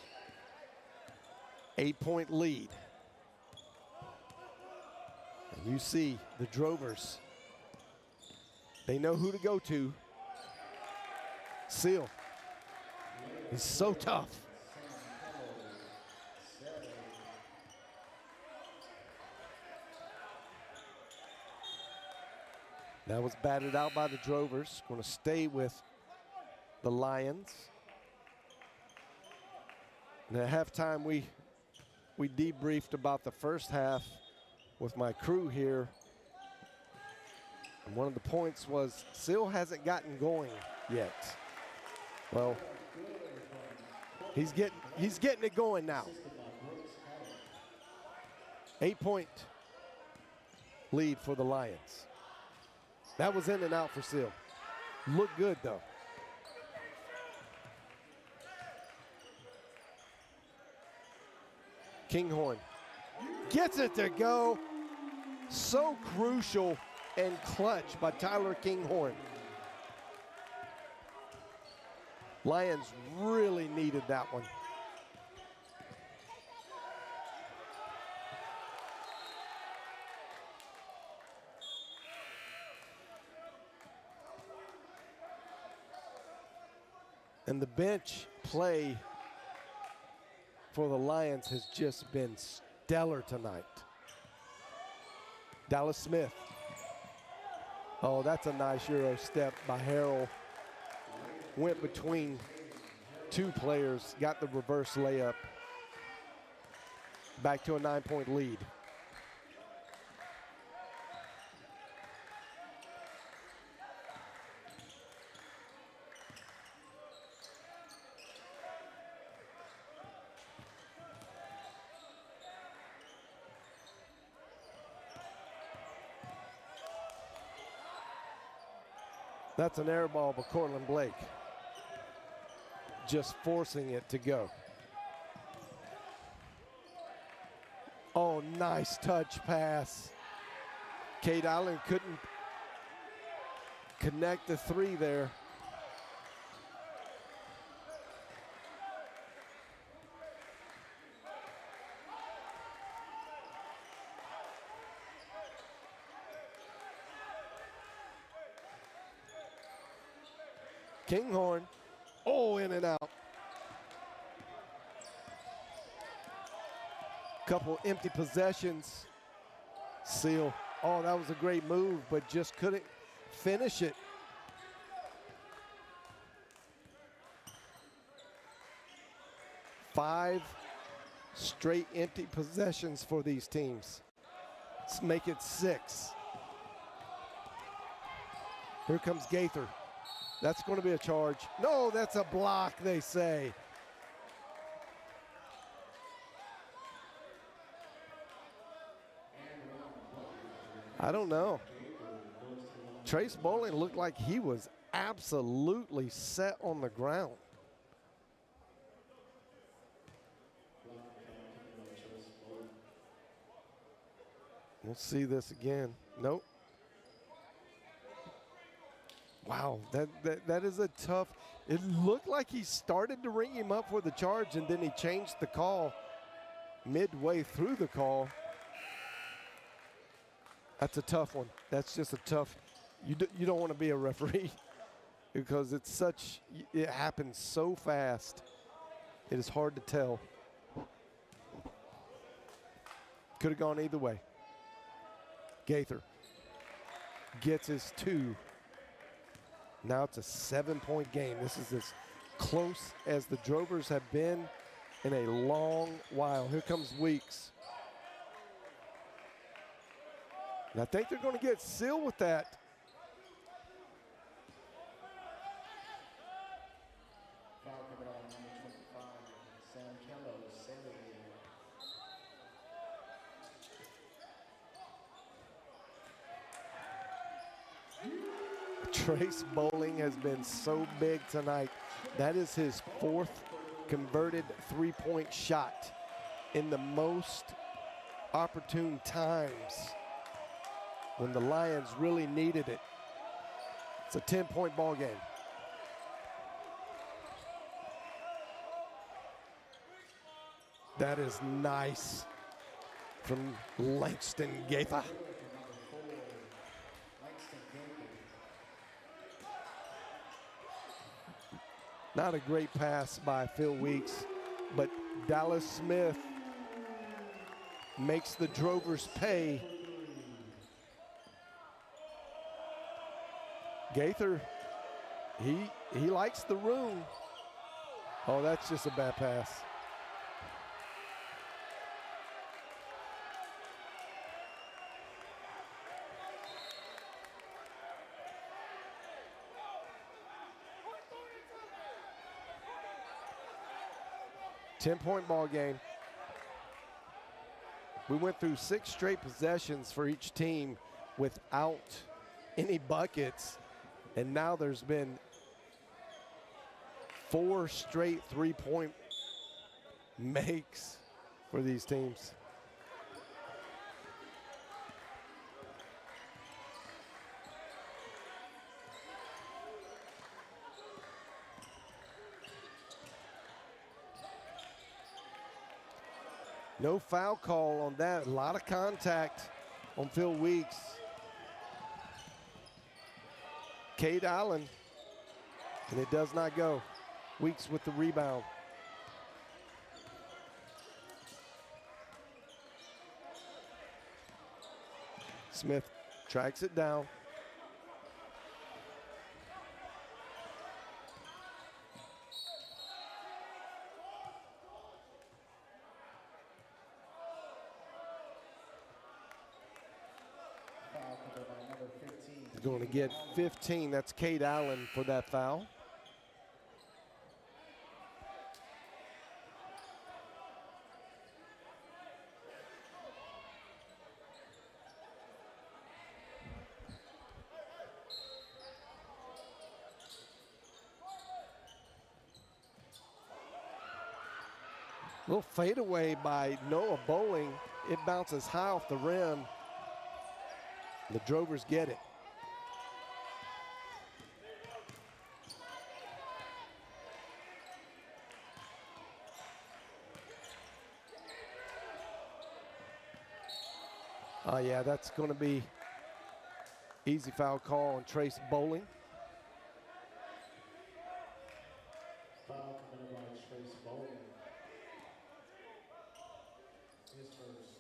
Speaker 1: 8-point lead. And you see the Drovers. They know who to go to. Seal. He's so tough. That was batted out by the Drovers. Going to stay with the Lions. And at halftime, we debriefed about the first half with my crew here. And one of the points was Seal hasn't gotten going yet. Well, he's getting it going now. 8-point lead for the Lions. That was in and out for Seal. Looked good though. Kinghorn gets it to go. So crucial and clutch by Tyler Kinghorn. Lions really needed that one. And the bench play for the Lions has just been stellar tonight. Dallas Smith. Oh, that's a nice Euro step by Harrell. Went between two players, got the reverse layup. Back to a 9-point lead. That's an air ball by Cortland Blake. Just forcing it to go. Oh, nice touch pass. Cade Allen couldn't connect the three there. Kinghorn, oh, in and out. Couple empty possessions. Seal, oh, that was a great move, but just couldn't finish it. Five straight empty possessions for these teams. Let's make it 6. Here comes Gaither. That's going to be a charge. No, that's a block, they say. I don't know. Trace Bowling looked like he was absolutely set on the ground. We'll see this again. Nope. Wow, that is a tough. It looked like he started to ring him up for the charge, and then he changed the call midway through the call. That's a tough one. That's just a tough. You don't want to be a referee because it happens so fast. It is hard to tell. Could have gone either way. Gaither gets his 2. Now it's a 7-point game. This is as close as the Drovers have been in a long while. Here comes Weeks. And I think they're going to get Seal with that.
Speaker 2: Foul coming on number 25, Sam Kello,
Speaker 1: Trace Bowling has been so big tonight. That is his 4th converted 3-point shot in the most opportune times when the Lions really needed it. It's a 10-point ball game. That is nice from Langston Gaither. Not a great pass by Phil Weeks, but Dallas Smith makes the Drovers pay. Gaither, he likes the room. Oh, that's just a bad pass. Ten-point ball game. We went through 6 straight possessions for each team without any buckets, and now there's been 4 straight 3-point makes for these teams. No foul call on that. A lot of contact on Phil Weeks. Cade Allen, and it does not go. Weeks with the rebound. Smith tracks it down. He's going to get 15. That's Cade Allen for that foul. Little fadeaway by Noah Bowling. It bounces high off the rim. The Drovers get it. Oh yeah, that's going to be easy foul call on Trace Bowling.
Speaker 2: Foul committed by Trace Bowling. His first.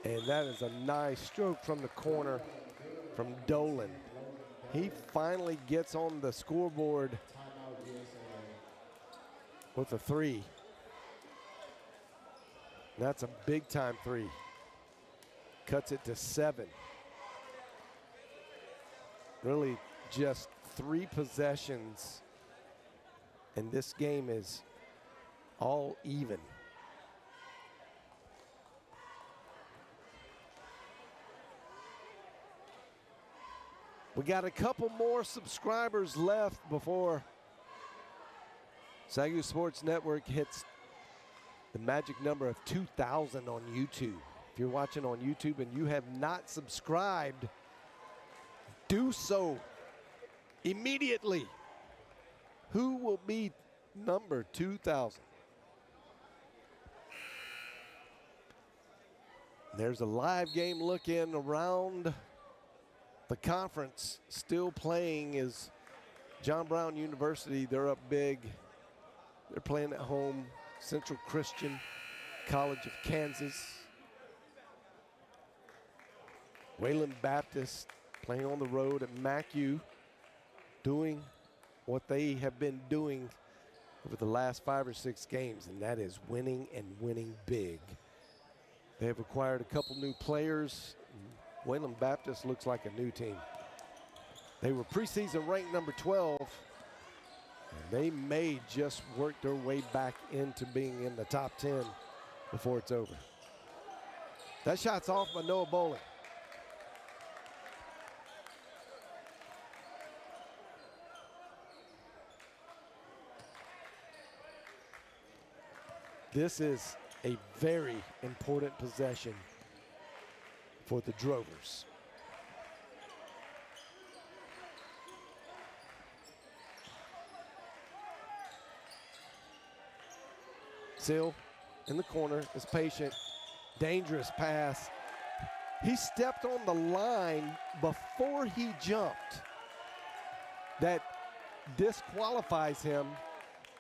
Speaker 1: And that is a nice stroke from the corner from Dolan. He finally gets on the scoreboard with a three. That's a big time three. Cuts it to 7. Really just 3 possessions, and this game is all even. We got a couple more subscribers left before SAGU Sports Network hits the magic number of 2,000 on YouTube. If you're watching on YouTube and you have not subscribed, do so immediately. Who will be number 2,000? There's a live game looking around the conference. Still playing is John Brown University. They're up big. They're playing at home. Central Christian College of Kansas. Wayland Baptist playing on the road at MacU, doing what they have been doing over the last 5 or 6 games, and that is winning and winning big. They have acquired a couple new players. Wayland Baptist looks like a new team. They were preseason ranked number 12. And they may just work their way back into being in the top 10 before it's over. That shot's off by Noah Bowling. This is a very important possession for the Drovers. Sill in the corner is patient. Dangerous pass. He stepped on the line before he jumped. That disqualifies him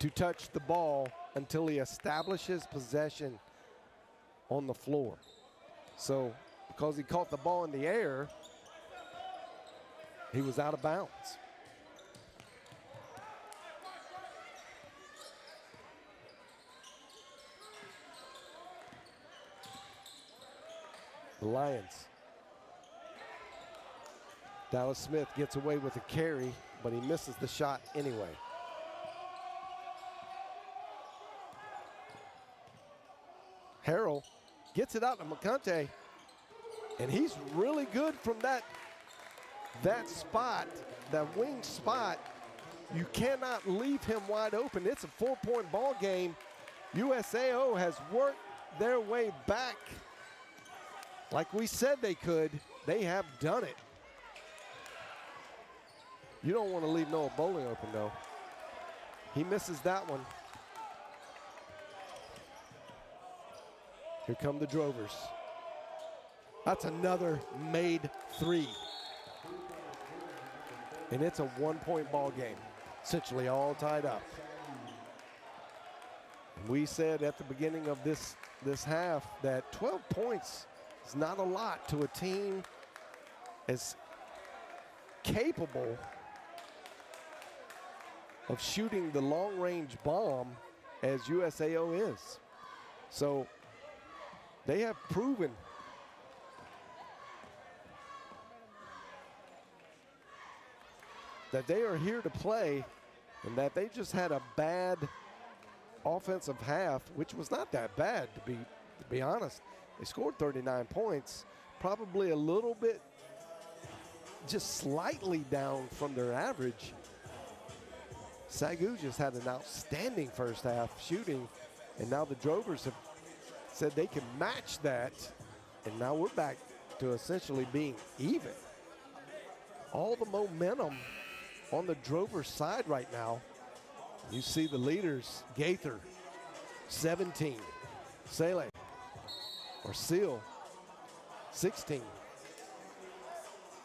Speaker 1: to touch the ball until he establishes possession on the floor. So, because he caught the ball in the air, he was out of bounds. The Lions. Dallas Smith gets away with a carry, but he misses the shot anyway. Harrell gets it out to McConte, and he's really good from that spot, that wing spot. You cannot leave him wide open. It's a 4-point ball game. USAO has worked their way back Like we said they could, they have done it. You don't want to leave Noah Bowling open, though. He misses that one. Here come the Drovers. That's another made three. And it's a one-point ball game, essentially all tied up. We said at the beginning of this half that 12 points is not a lot to a team as capable of shooting the long-range bomb as USAO is. So they have proven that they are here to play and that they just had a bad offensive half, which was not that bad, to be honest. They scored 39 points, probably a little bit, just slightly down from their average. SAGU just had an outstanding first half shooting, and now the Drovers have said they can match that, and now we're back to essentially being even. All the momentum on the Drovers side right now. You see the leaders, Gaither, 17. Sele, or Seal, 16.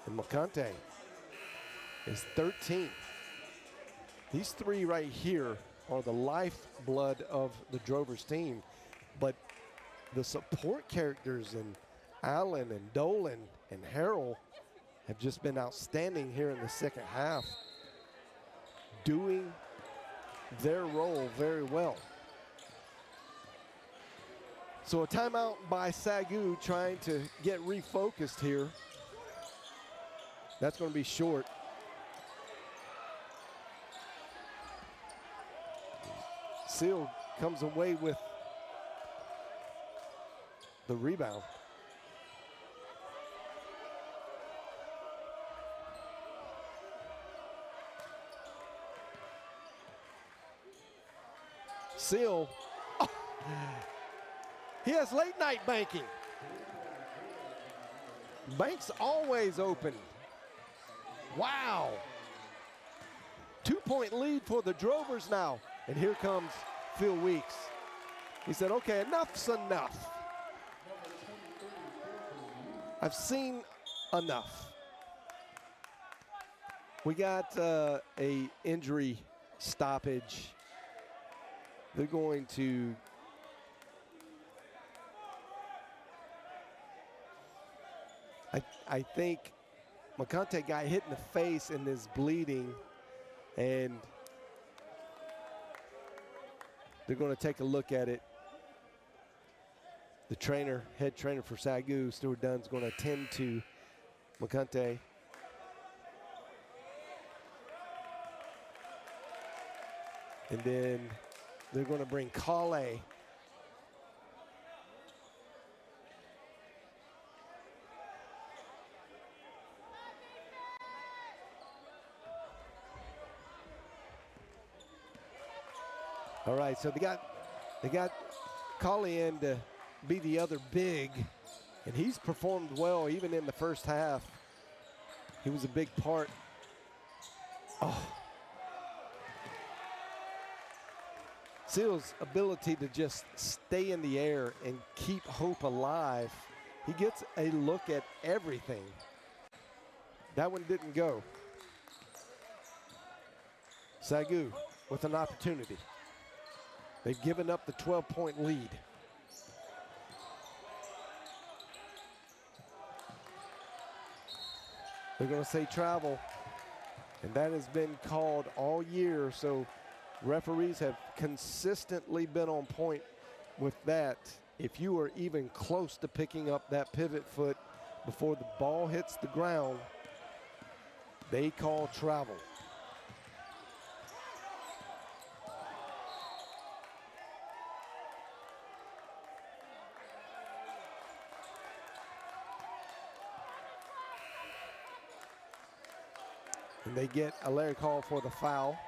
Speaker 1: And McConte is 13. These three right here are the lifeblood of the Drovers team. But the support characters in Allen and Dolan and Harrell have just been outstanding here in the second half, doing their role very well. So a timeout by SAGU trying to get refocused here. That's going to be short. Seal comes away with the rebound. Seal, oh, he has late night banking. Bank's always open. Wow. 2-point lead for the Drovers now. And here comes Phil Weeks. He said, okay, enough's enough. I've seen enough. We got a injury stoppage. They're going to I think McConte got hit in the face and is bleeding, and they're going to take a look at it. The trainer, head trainer for SAGU, Stuart Dunn's going to attend to McConte. And then they're going to bring Kale. All right, so they got Kale in to be the other big, and he's performed well even in the first half. He was a big part. Oh. Seal's ability to just stay in the air and keep hope alive. He gets a look at everything. That one didn't go. SAGU with an opportunity. They've given up the 12-point lead. They're going to say travel, and that has been called all year, so referees have consistently been on point with that. If you are even close to picking up that pivot foot before the ball hits the ground, they call travel. And they get a Larry call for the foul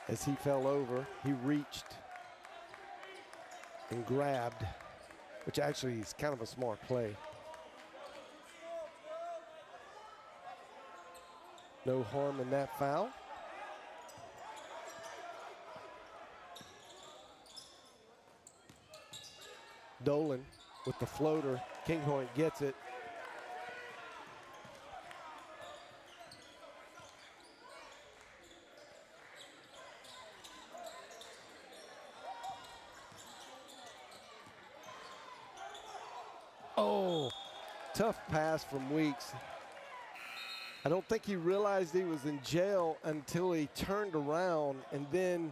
Speaker 1: as he fell over. He reached and grabbed, which actually is kind of a smart play. No harm in that foul. Dolan with the floater. Kinghorn gets it. Oh, tough pass from Weeks. I don't think he realized he was in jail until he turned around and then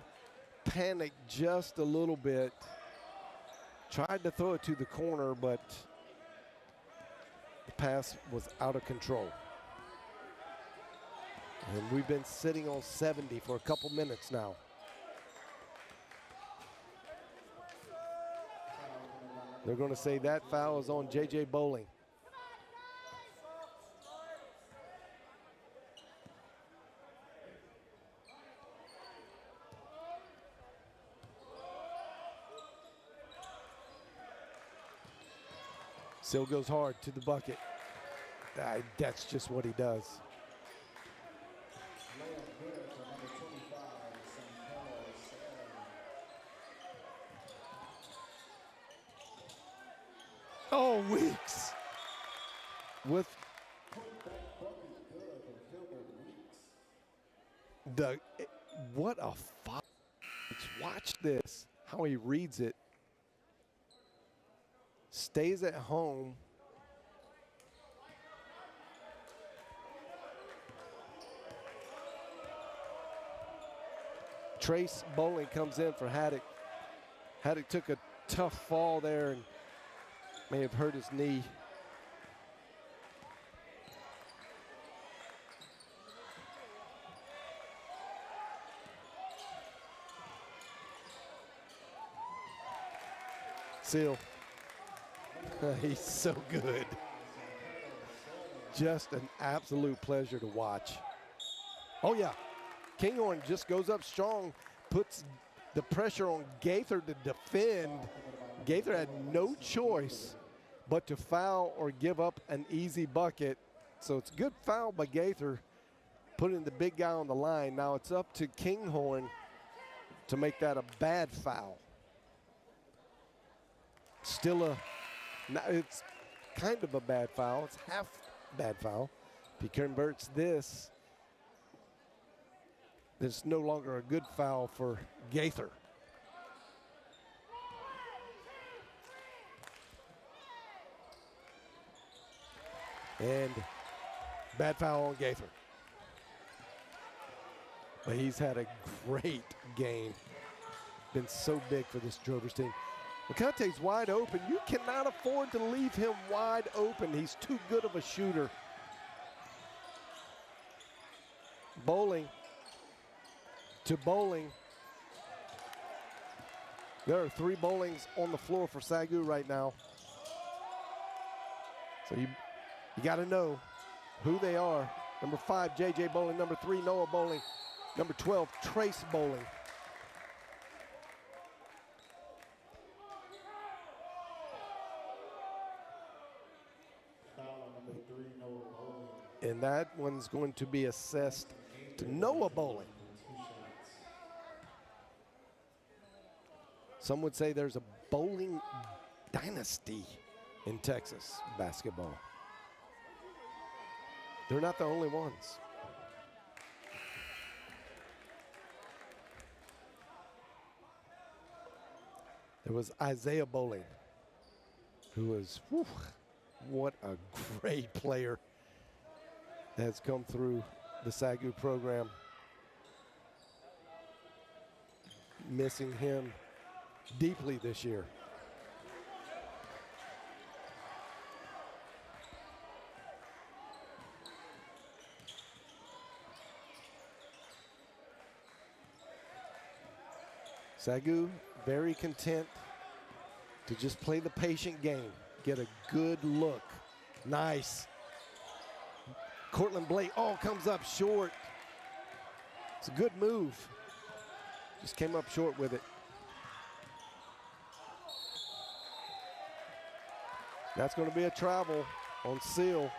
Speaker 1: panicked just a little bit. Tried to throw it to the corner, but the pass was out of control. And we've been sitting on 70 for a couple minutes now. They're going to say that foul is on J.J. Bowling. Still goes hard to the bucket. That's just what he does. Oh, Weeks with the what a foul. Watch this, how he reads it. Stays at home. Trace Bowling comes in for Haddock. Haddock took a tough fall there and may have hurt his knee. Seal. He's so good. Just an absolute pleasure to watch. Oh yeah, Kinghorn just goes up strong, puts the pressure on Gaither to defend. Gaither had no choice but to foul or give up an easy bucket. So it's a good foul by Gaither, putting the big guy on the line. Now it's up to Kinghorn to make that a bad foul. Still it's kind of a bad foul. It's half bad foul. If he converts this, it's no longer a good foul for Gaither. And bad foul on Gaither. But he's had a great game. Been so big for this Drovers team. McConte's wide open. You cannot afford to leave him wide open. He's too good of a shooter. Bowling to Bowling. There are 3 Bowlings on the floor for SAGU right now. So you got to know who they are. Number 5, J.J. Bowling. Number 3, Noah Bowling. Number 12, Trace Bowling. And that one's going to be assessed to Noah Bowling. Some would say there's a bowling dynasty in Texas basketball. They're not the only ones. There was Isaiah Bowling, who was, what a great player has come through the SAGU program. Missing him deeply this year. SAGU very content to just play the patient game, get a good look. Nice. Cortland Blake, comes up short. It's a good move. Just came up short with it. That's going to be a travel on Seal.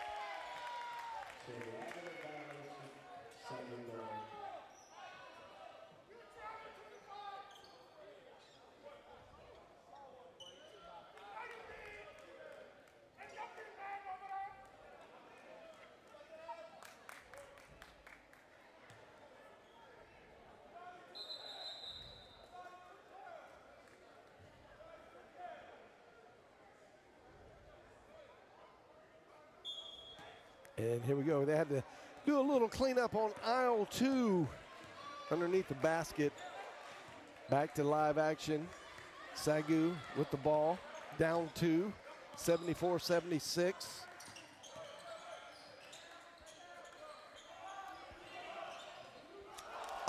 Speaker 1: And here we go. They had to do a little cleanup on aisle 2 underneath the basket. Back to live action. SAGU with the ball. Down 2, 74-76.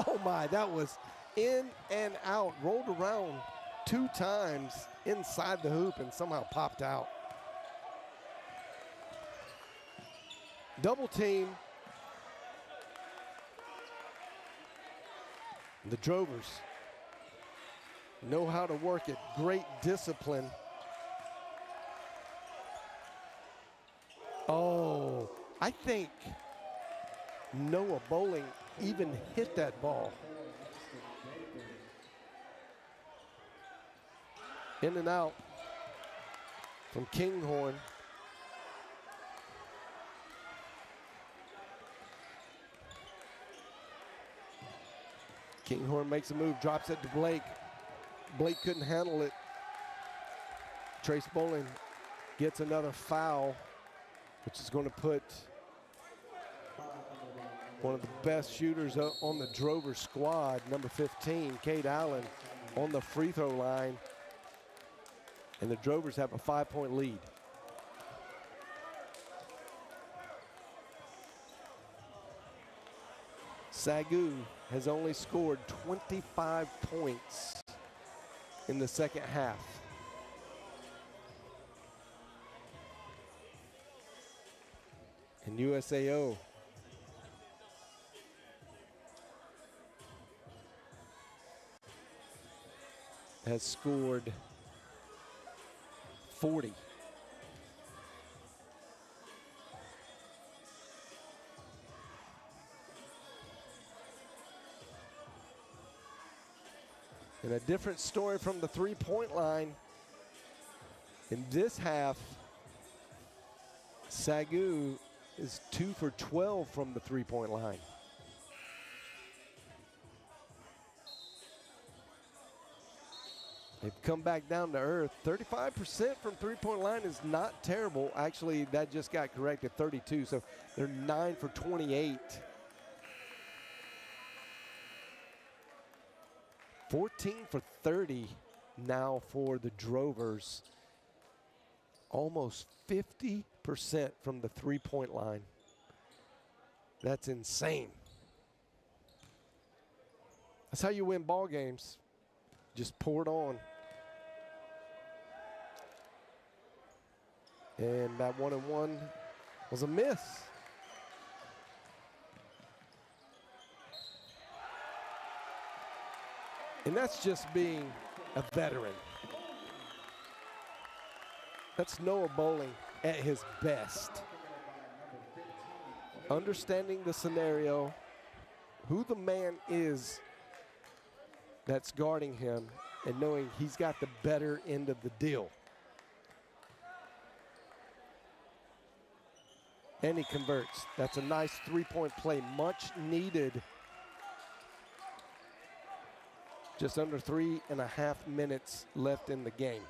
Speaker 1: Oh my, that was in and out. Rolled around 2 times inside the hoop and somehow popped out. Double team. The Drovers know how to work it. Great discipline. Oh, I think Noah Bowling even hit that ball. In and out from Kinghorn. Kinghorn makes a move, drops it to Blake. Blake couldn't handle it. Trace Bowling gets another foul, which is going to put one of the best shooters on the Drover squad, number 15, Cade Allen, on the free throw line. And the Drovers have a 5-point lead. SAGU has only scored 25 points in the second half. And USAO has scored 40. And a different story from the three-point line. In this half, SAGU is 2 for 12 from the three-point line. They've come back down to earth. 35% from three-point line is not terrible. Actually, that just got corrected, 32. So they're 9 for 28. 14 for 30 now for the Drovers. Almost 50% from the three-point line. That's insane. That's how you win ball games. Just pour it on. And that 1-and-1 was a miss. And that's just being a veteran. That's Noah Bowling at his best. Understanding the scenario, who the man is that's guarding him, and knowing he's got the better end of the deal. And he converts. That's a nice three-point play, much needed. Just under 3.5 minutes left in the game.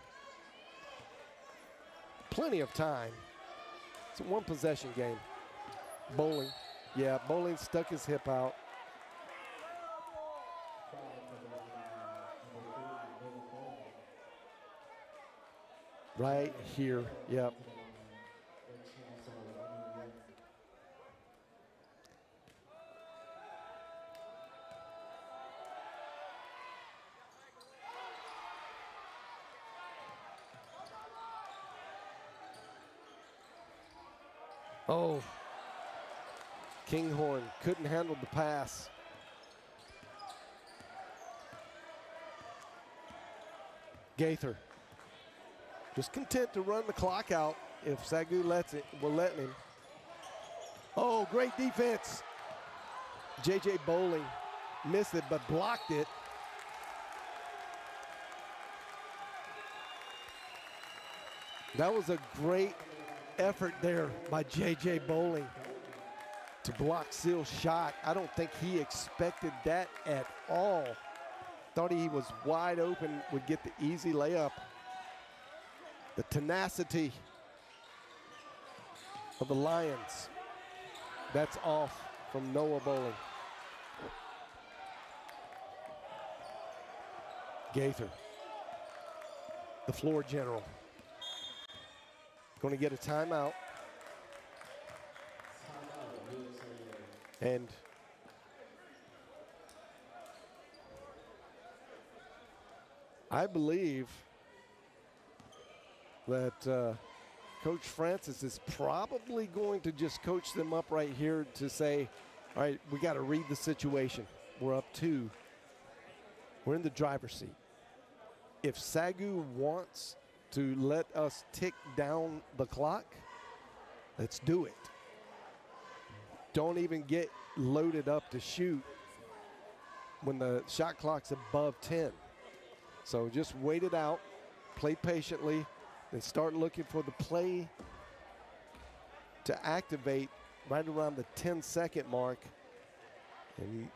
Speaker 1: Plenty of time. It's a one-possession game. Bowling. Yeah, Bowling stuck his hip out. Right here, yep. Oh, Kinghorn couldn't handle the pass. Gaither just content to run the clock out if SAGU lets it. We're letting him. Oh, great defense. J.J. Bowling missed it but blocked it. That was a great effort there by J.J. Bowling to block Seal's shot. I don't think he expected that at all. Thought he was wide open, would get the easy layup. The tenacity of the Lions. That's off from Noah Bowling. Gaither, the floor general, going to get a timeout. And I believe that Coach Francis is probably going to just coach them up right here to say, all right, we got to read the situation. We're up 2. We're in the driver's seat. If SAGU wants to let us tick down the clock, let's do it. Don't even get loaded up to shoot when the shot clock's above 10. So just wait it out, play patiently, and start looking for the play to activate right around the 10-second mark and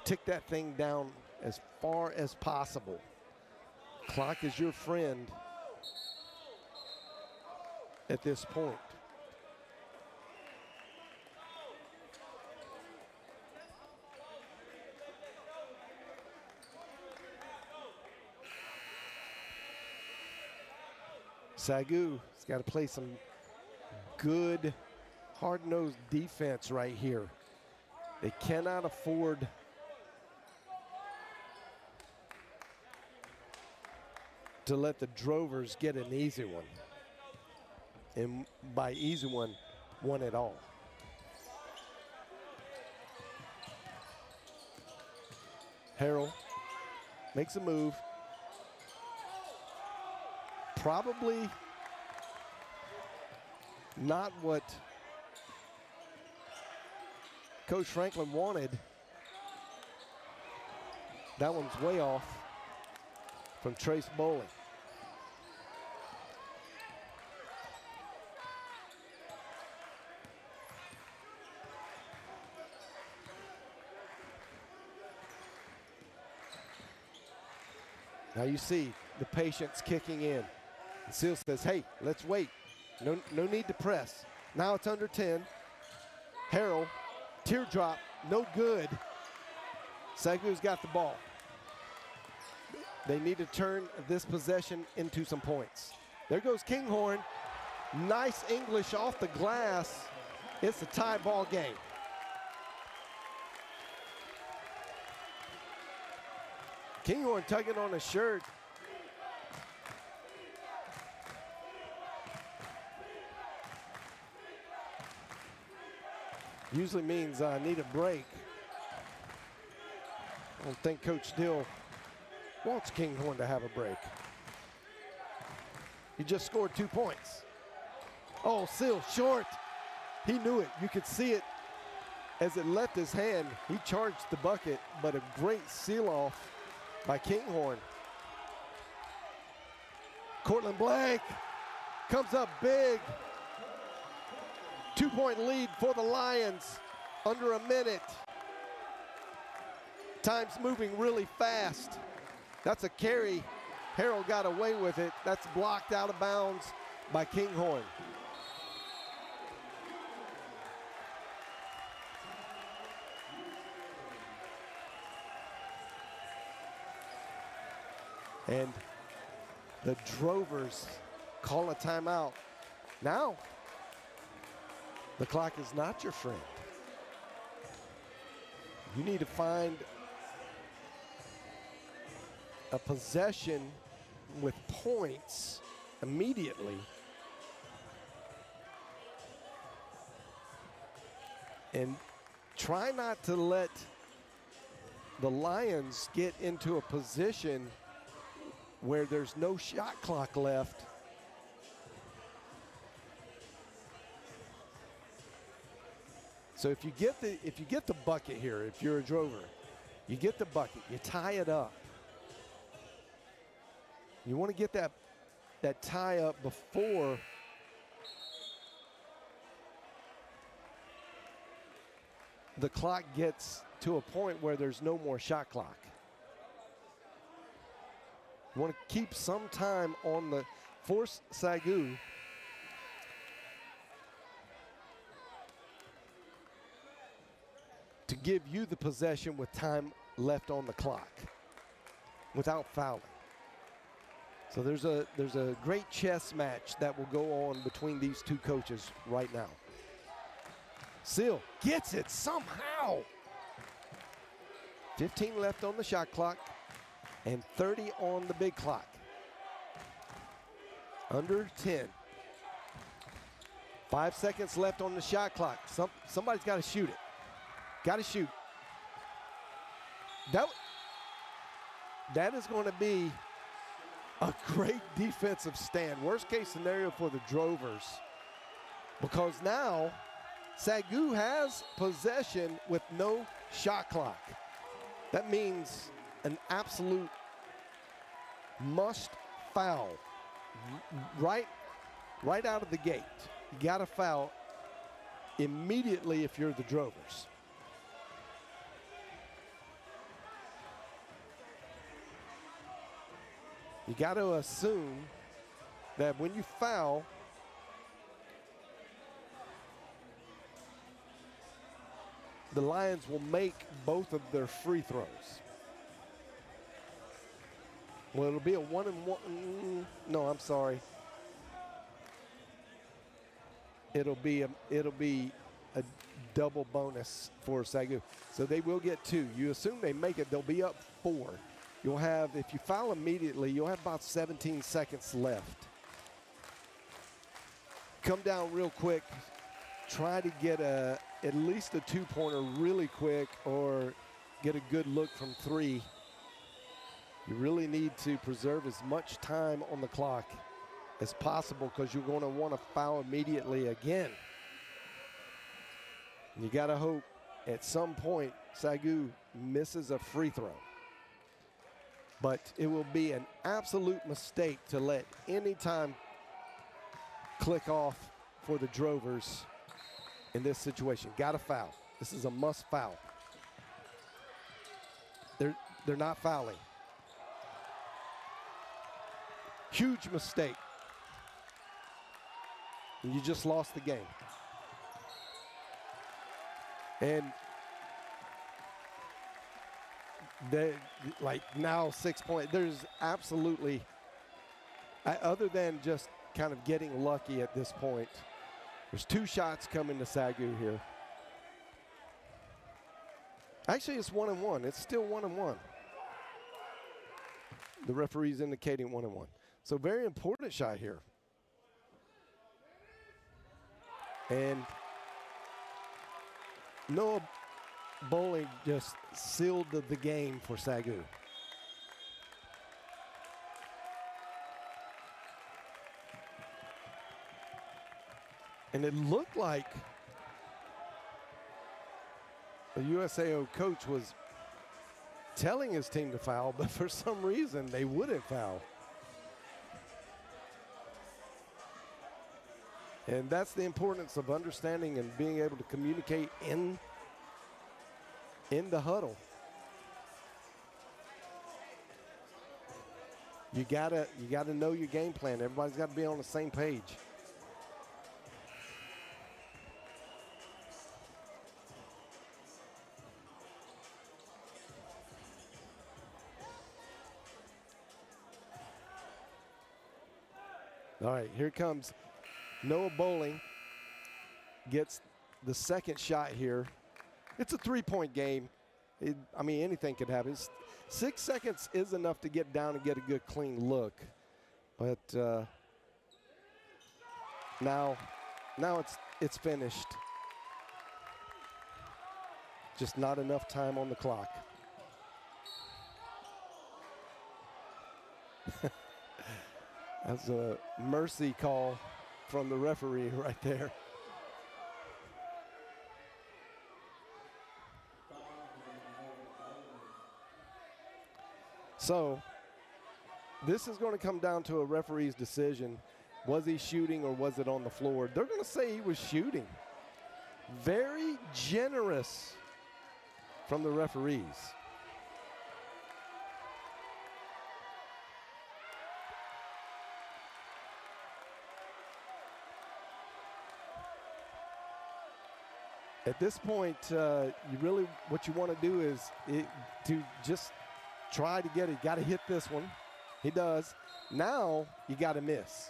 Speaker 1: tick that thing down as far as possible. Clock is your friend at this point. SAGU has got to play some good, hard-nosed defense right here. They cannot afford to let the Drovers get an easy one. And by easy one it all. Harrell makes a move. Probably not what Coach Franklin wanted. That one's way off from Trace Bowling. Now you see the patience kicking in. Seal says, hey, let's wait. No need to press. Now it's under 10. Harrell, teardrop, no good. SAGU's got the ball. They need to turn this possession into some points. There goes Kinghorn. Nice English off the glass. It's a tie ball game. Kinghorn tugging on his shirt. Usually means I need a break. I don't think Coach Dill wants Kinghorn to have a break. He just scored 2 points. Oh, Seal short. He knew it. You could see it as it left his hand. He charged the bucket, but a great seal off by Kinghorn. Cortland Blank comes up big. 2-point lead for the Lions, under a minute. Time's moving really fast. That's a carry. Harrell got away with it. That's blocked out of bounds by Kinghorn. And the Drovers call a timeout. Now, the clock is not your friend. You need to find a possession with points immediately. And try not to let the Lions get into a position where there's no shot clock left. So if you get the bucket here, if you're a Drover, you get the bucket, you tie it up. You want to get that tie up before the clock gets to a point where there's no more shot clock. You want to keep some time on the force SAGU to give you the possession with time left on the clock without fouling. So there's a great chess match that will go on between these two coaches right now. Seal gets it somehow. 15 left on the shot clock and 30 on the big clock. Under 10. 5 seconds left on the shot clock. Somebody's got to shoot it. Got to shoot. That is going to be a great defensive stand. Worst case scenario for the Drovers, because now SAGU has possession with no shot clock. That means an absolute must foul right out of the gate. You got to foul immediately if you're the Drovers. You got to assume that when you foul, the Lions will make both of their free throws. Well, it'll be a 1-and-1. No, I'm sorry. It'll be a double bonus for SAGU. So they will get 2. You assume they make it, they'll be up 4. You'll have, if you foul immediately, you'll have about 17 seconds left. Come down real quick. Try to get at least a 2-pointer really quick, or get a good look from 3. You really need to preserve as much time on the clock as possible, because you're going to want to foul immediately again. You got to hope at some point SAGU misses a free throw. But it will be an absolute mistake to let any time click off for the Drovers in this situation. Got to foul. This is a must foul. They're not fouling. Huge mistake. And you just lost the game. And they, like, now 6 points. There's absolutely, other than just kind of getting lucky at this point, there's 2 shots coming to SAGU here. Actually, it's 1-and-1. It's still 1-and-1. The referee's indicating 1-and-1. So very important shot here. And Noah Bowling just sealed the game for SAGU. And it looked like the USAO coach was telling his team to foul, but for some reason they wouldn't foul. And that's the importance of understanding and being able to communicate in the huddle. You gotta know your game plan. Everybody's got to be on the same page. All right, here comes Noah Bowling. Gets the second shot here. It's a 3-point game. I mean, anything could happen. 6 seconds is enough to get down and get a good, clean look. But now it's finished. Just not enough time on the clock. That's a mercy call from the referee right there. So this is going to come down to a referee's decision. Was he shooting or was it on the floor? They're going to say he was shooting. Very generous from the referees. At this point, what you want to do is to just try to get it. Got to hit this one. He does. Now you got to miss.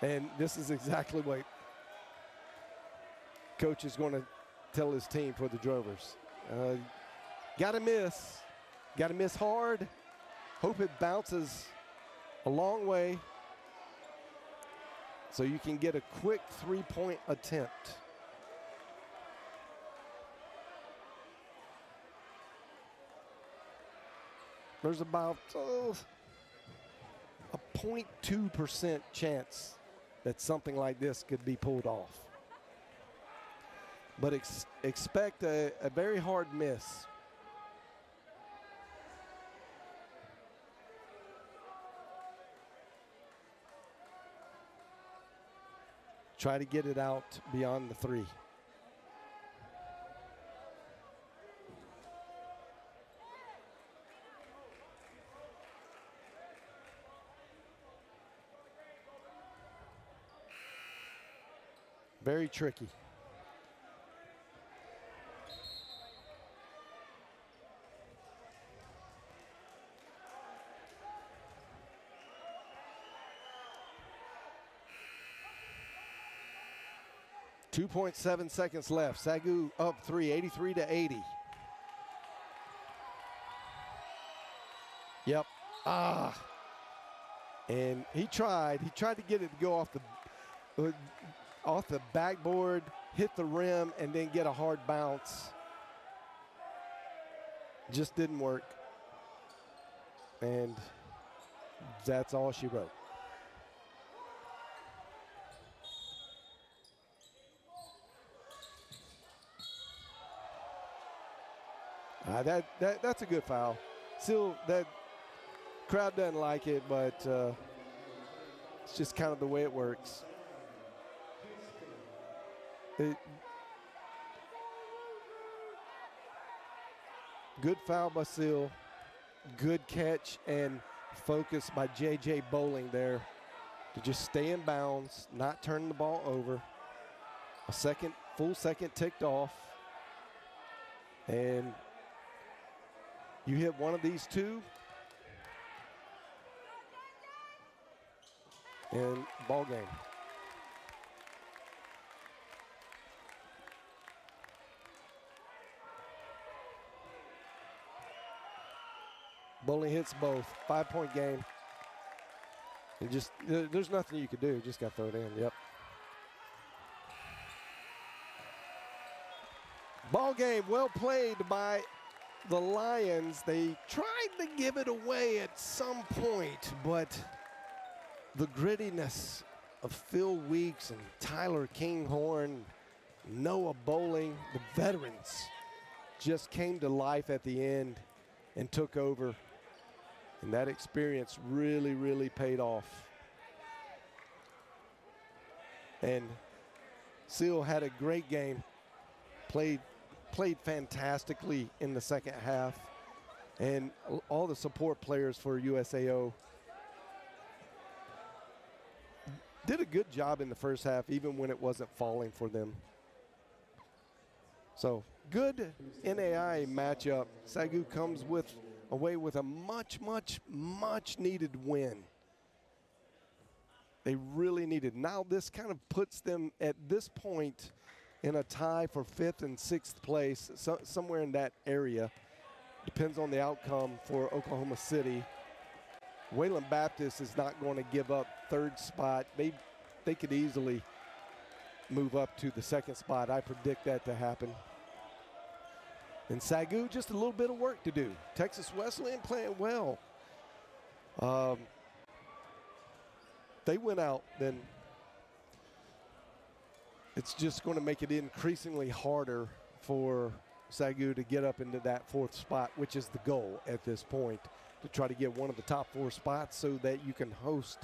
Speaker 1: And this is exactly what coach is going to tell his team for the Drovers. Got to miss. Got to miss hard. Hope it bounces a long way so you can get a quick three-point attempt. There's about a 0.2% chance that something like this could be pulled off. But expect a very hard miss. Try to get it out beyond the three. Very tricky. .7 seconds left. SAGU up 3, 83-80. Yep. And he tried to get it to go off the backboard, hit the rim, and then get a hard bounce. Just didn't work. And that's all she wrote. That's a good foul. Still, that crowd doesn't like it, but it's just kind of the way it works. Good foul by Seal. Good catch and focus by J.J. Bowling there to just stay in bounds, not turn the ball over. A full second ticked off. And you hit one of these two, and ball game. Bowling hits both. 5-point game. And just there's nothing you can do. Just got to throw it in. Yep. Ball game well played by the Lions. They tried to give it away at some point, but the grittiness of Phil Weeks and Tyler Kinghorn, Noah Bowling, the veterans, just came to life at the end and took over. And that experience really, really paid off. And Seal had a great game, played fantastically in the second half, and all the support players for USAO did a good job in the first half, even when it wasn't falling for them. So good NAIA matchup. SAGU comes away with a much needed win. They really needed. Now this kind of puts them at this point in a tie for 5th and 6th place, somewhere in that area. Depends on the outcome for Oklahoma City. Wayland Baptist is not going to give up 3rd spot. They could easily move up to the 2nd spot. I predict that to happen. And SAGU, just a little bit of work to do. Texas Wesleyan playing well. They went out, then it's just going to make it increasingly harder for SAGU to get up into that 4th spot, which is the goal at this point, to try to get one of the top 4 spots so that you can host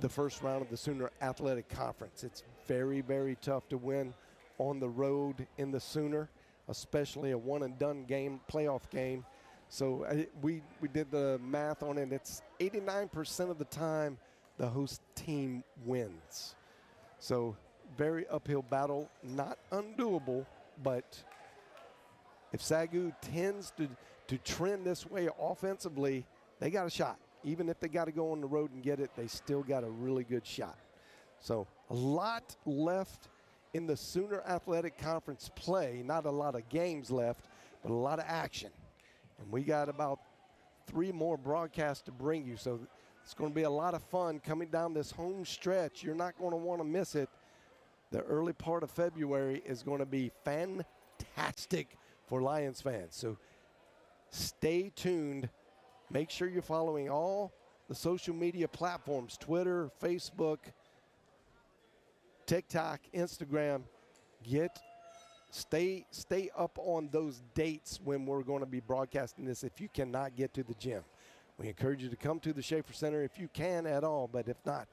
Speaker 1: the first round of the Sooner Athletic Conference. It's very, very tough to win on the road in the Sooner, especially a one-and-done game, playoff game. So we did the math on it. It's 89% of the time the host team wins. So very uphill battle, not undoable, but if SAGU tends to trend this way offensively, they got a shot. Even if they got to go on the road and get it, they still got a really good shot. So a lot left in the Sooner Athletic Conference play. Not a lot of games left, but a lot of action. And we got about 3 more broadcasts to bring you. So it's going to be a lot of fun coming down this home stretch. You're not going to want to miss it. The early part of February is going to be fantastic for Lions fans. So stay tuned. Make sure you're following all the social media platforms, Twitter, Facebook, TikTok, Instagram. Stay up on those dates when we're going to be broadcasting this if you cannot get to the gym. We encourage you to come to the Schaefer Center if you can at all, but if not,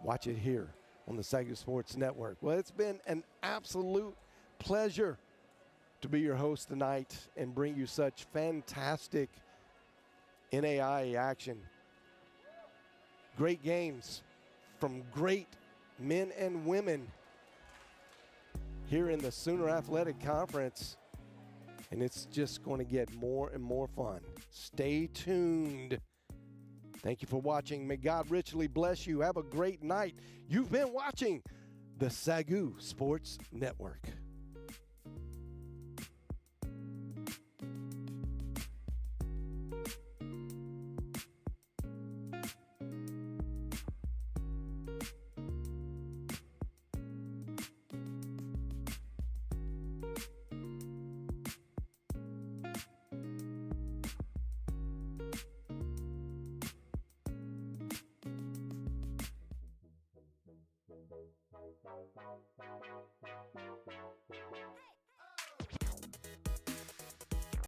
Speaker 1: watch it here on the SAGU Sports Network. Well, it's been an absolute pleasure to be your host tonight and bring you such fantastic NAIA action. Great games from great men and women here in the Sooner Athletic Conference, and it's just going to get more and more fun. Stay tuned. Thank you for watching. May God richly bless you. Have a great night. You've been watching the SAGU Sports Network.
Speaker 8: Wow.